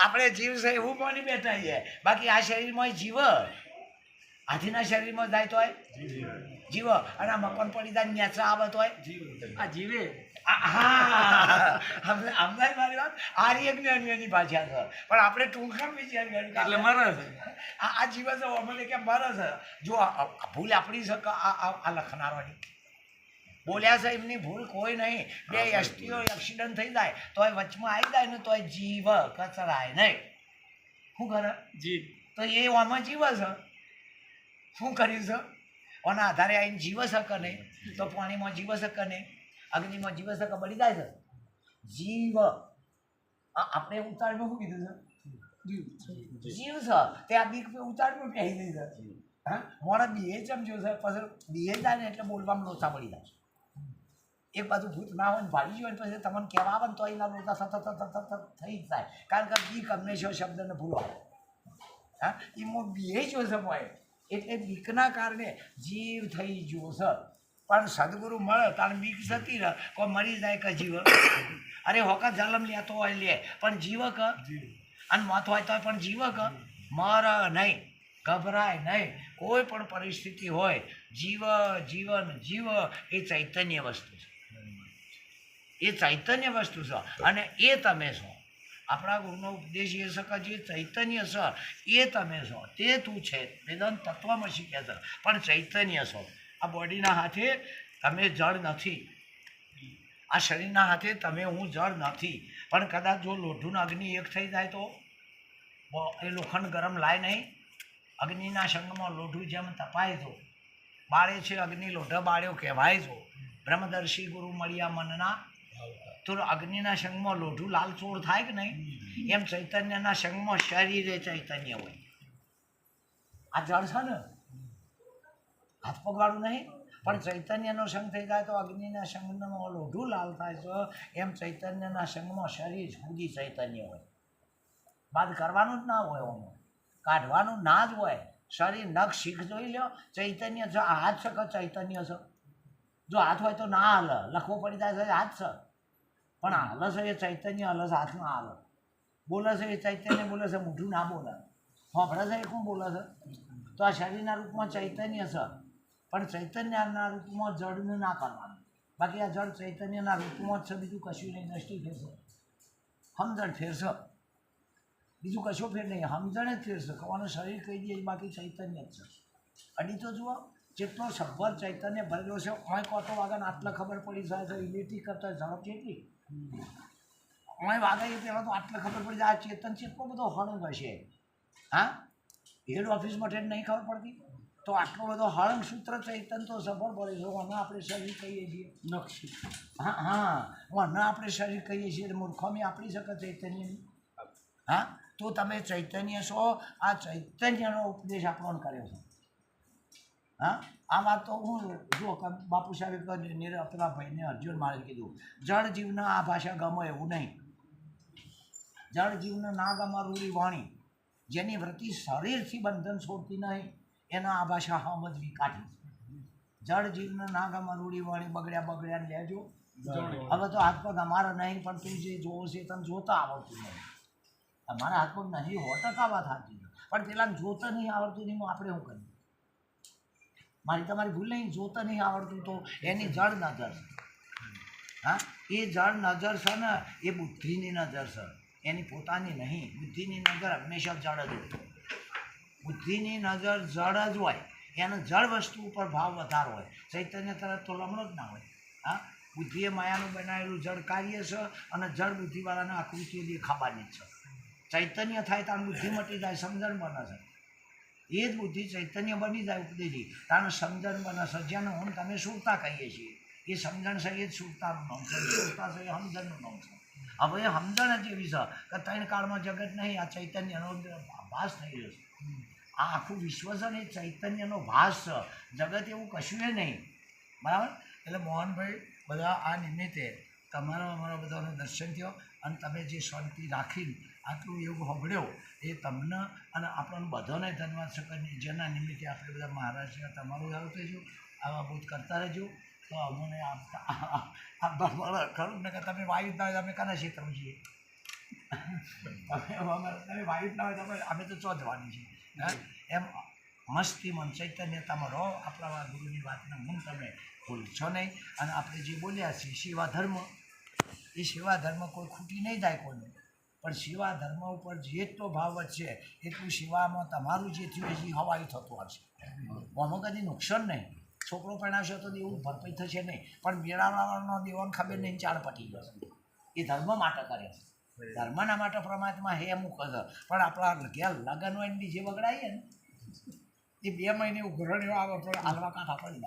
આપણે જીવ છે એવું માની બેઠા છીએ. બાકી આ શરીરમાં જીવ હાથીના શરીરમાં જાય તોય જીવ અને આ મકાન પડી જાય નેચરા આવે તોય આ જીવે હા અમને મારી વાત આર્ય જ્ઞાનીઓની ભાષા છે પણ આપણે ટૂંકામાં વિચાર કર્યું એટલે મરે છે. આ જીવન છે અમને કે મરે છે. જો ભૂલ આપણી છે કે આ લખનારાની બોલ્યા છે એમની ભૂલ કોઈ નહીં. બે એસટીઓ એક્સિડન્ટ થઈ જાય તોય વચમાં આવી જાય ને તોય જીવ કચરાય નહીં. શું કરે જીવ તો એ આમાં જીવ છે. શું કર્યું છે ઓના આધારે આવીને જીવ શકે નહીં તો પાણીમાં જીવ શકે નહીં, અગ્નિમાં જીવ શકે બળી જાય છે. જીવ આપણે ઉતાળમાં શું કીધું છે જીવ છે તે આ બીક ઉતાળમાં પહેરી દઈ છે. હા મોડા બીએ ચમચ્યો છે પછી બીએ જાય ને એટલે બોલવામાં લોચા પડી જાય. એક બાજુ ભૂત ના હોય ને ભાડી હોય ને પછી તમને કહેવા આવે ને તો એના લોચા સતત થઈ જ જાય. કારણ કે બીક હંમેશા શબ્દને ભૂલો. હા એમાં બીએ જો છે હોય એટલે બીકના કારણે જીવ થઈ ગયો છે. પણ સદગુરુ મળે તારે બીક જતી રહે કોઈ મરી જાય કે જીવ અરે હોકા જલમ લેતો હોય લે પણ જીવ ક અને મત હોય તો પણ જીવ ક મર નહીં, ગભરાય નહીં. કોઈ પણ પરિસ્થિતિ હોય જીવ એ ચૈતન્ય વસ્તુ છે. એ ચૈતન્ય વસ્તુ છે અને એ તમે છો. આપણા ગુરુનો ઉપદેશ એ છે કે જે ચૈતન્ય છે એ તમે છો, તે તું છે. વેદાંત તત્વમાં શીખે છે પણ ચૈતન્ય છો. આ બોડીના હાથે તમે જળ નથી, આ શરીરના હાથે તમે હું જળ નથી. પણ કદાચ જો લોઢું અગ્નિ એક થઈ જાય તો એ લોખંડ ગરમ લાય નહીં. અગ્નિના સંગમાં લોઢું જેમ તપાય તો બાળે છે અગ્નિ લોઢા બાળ્યો કહેવાય તો. બ્રહ્મદર્શી ગુરુ મળ્યા મનના તો અગ્નિના સંગમાં લોઢું લાલચોળ થાય કે નહીં એમ ચૈતન્યના સંગમાં શરીરે ચૈતન્ય હોય. આ જળ છે ને હાથ પગવાળું નહીં પણ ચૈતન્યનો સંગ થઈ જાય તો અગ્નિના સંગમાં લોઢું લાલ થાય છે એમ ચૈતન્યના સંગમાં શરીર સુધી ચૈતન્ય હોય. બાદ કરવાનું જ ના હોય, ઓનું કાઢવાનું ના જ હોય. શરીર નખ શીખ જોઈ લો ચૈતન્ય છે. આ હાથ છે કે ચૈતન્ય છે? જો હાથ હોય તો ના હાલે, લખવો પડી જાય છે હાથ છે પણ હાલે છે એ ચૈતન્ય હાલે છે, હાથમાં હાલે. બોલે છે એ ચૈતન્ય બોલે છે, મોઢું ના બોલે. હોભળે છે એ કોણ બોલે છે? તો આ શરીરના રૂપમાં ચૈતન્ય છે પણ ચૈતન્યના રૂપમાં જળને ના કરવાનું. બાકી આ જળ ચૈતન્યના રૂપમાં જ છે, બીજું કશું નહીં. દ્રષ્ટિ ફેરશે, સમજણ ફેરશે, બીજું કશો ફેર નહીં. સમજણ જ ફેરશે. કવાનું શરીર કહી દઈએ બાકી ચૈતન્ય જ છે. અડી તો જુઓ જેટલો સભર ચૈતન્ય ભરેલો છે ઓય કોટો વાગે આટલા ખબર પડી જાય છે. ઇલેક્ટ્રિક કરતા ઝડપ કેટલી ઓય વાગે એ પહેલાં તો આટલા ખબર પડી જાય. આ ચેતન કેટલો બધો હળંગ હશે. હા હેડ ઓફિસ માટે નહીં ખબર પડતી તો આટલો બધો હળંગ સૂત્ર ચૈતન તો સફળ પડે છે. ઓને આપણે શરીર કહીએ છીએ નક્ષી. હા ઓને આપણે શરીર કહીએ છીએ મૂર્ખામી આપણી શકે ચૈતન્યની. હા તો તમે ચૈતન્ય છો. આ ચૈતન્યનો ઉપદેશ આપણને કર્યો છે. હા આ વાત તો હું જો બાપુ સાહેબે આપણા ભાઈને અર્જુન મારે કીધું જળ જીવના આ ભાષા ગમે એવું નહીં. જળ જીવને ના ગમા રૂડી વાણી જેની વૃત્તિ શરીરથી બંધન છોડતી નહીં એના આ ભાષા સમજવી કાઢી. જળ જીવને ના ગમા રૂડી વાણી બગડ્યા લેજો. હવે તો હાથ પગ અમારા નહીં પણ તું જે જોવો છે તને જોતા આવડતું નહીં. અમારા હાથ પગ નહીં 100% વાત સાચી છે પણ પેલા જોતા નહીં આવડતું નહીં આપણે શું કરીએ? મારી તમારી ભૂલ નહીં. જોતા નહીં આવડતું તો એની જળ નજર છે. હા એ જળ નજર છે ને એ બુદ્ધિની નજર છે, એની પોતાની નહીં. બુદ્ધિની નજર હંમેશા જળ જ હોય. બુદ્ધિની નજર જળ જ હોય. એને જળ વસ્તુ ઉપર ભાવ વધારો હોય. ચૈતન્ય તરફ તો લમણો જ ના હોય. હા બુદ્ધિએ માયાનું બનાવેલું જળ કાર્ય છે અને જળ બુદ્ધિવાળાને આકૃતિઓ દેખાવાની જ છે. ચૈતન્ય થાય તાર બુદ્ધિ મટી જાય, સમજણ બને છે. એ જ બુદ્ધિ ચૈતન્ય બની જાય ઉપદેશી તાનું સમજણ બને છે. જેને હું તમે સુરતા કહીએ છીએ એ સમજણ છે, એ જ સુરતાનું નામ છે. સુરતા છે એ સમજણનું નામ છે. હવે એ સમજણ જ એવી છે કે ત્રણ કાળમાં જગત નહીં, આ ચૈતન્યનો ભાસ થઈ રહ્યો છે. આ આખું વિશ્વ છે ને એ ચૈતન્યનો ભાસ છે. જગત એવું કશું નહીં. બરાબર? એટલે મોહનભાઈ બધા આ નિમિત્તે તમારા અમારા બધાનું દર્શન થયો અને તમે જે શાંતિ રાખીને આટલું યોગ સાંભળ્યો એ તમને અને આપણને બધાને ધન્યવાદ શકર જેના નિમિત્તે આપણે બધા મહારાજને તમારું સારું થઈશું આવા બોધ કરતા રહેજો તો અમને આપવા મળે ખરું ને કે તમે વાયુ ના હોય તમે કના ક્ષેત્રમાં છીએ તમે વાયુ ના હોય તમે અમે તો ચો જવાની છીએ એમ મસ્તી મન ચૈતન્યતામાં રહો આપણા ગુરુની વાતના મન તમે ભૂલશો નહીં અને આપણે જે બોલ્યા છીએ સેવા ધર્મ એ સેવા ધર્મ કોઈ ખૂટી નહીં જાય કોઈને પણ સેવા ધર્મ ઉપર જેટલો ભાવ વધશે એટલું સેવામાં તમારું જે થયું એ હવાયું થતું હશે આમાં કદી નુકસાન નહીં છોકરો પહેણાવશે તો એવું ભરપાઈ થશે નહીં પણ મેળાવાનો દેવાનો ખબર નહીં ચાળ પટી જશે એ ધર્મ માટે કરે છે ધર્મના માટે પરમાત્મા હે મૂકે છે પણ આપણા ઘેર લગ્ન હોય ને જે બગડાઈએ ને એ 2 મહિને ઉઘરણીઓ આવે પણ હાલવા કાંઠા પડી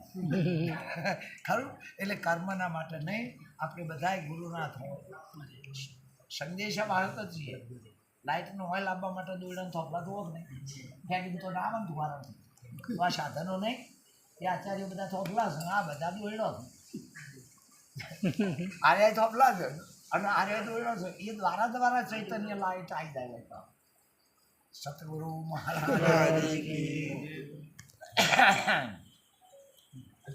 જાય ખરું એટલે કર્મના માટે નહીં આપણે બધાય ગુરુનાથ સંદેશા ભારત જ છીએ લાઇટનો હોય લાવવા માટે દોરડાને થોપલા તો જ નહીં ફેંકી તો ના આવે ને ધુવારા તો આ સાધનો નહીં એ આચાર્યો બધા થોપલા છે આ બધા દોરડો છે આર્ય થોપલા છે અને આર્ય દોરડો છે એ દ્વારા ચૈતન્ય લાઇટ આવી જાય સતગુરુ મહારાજ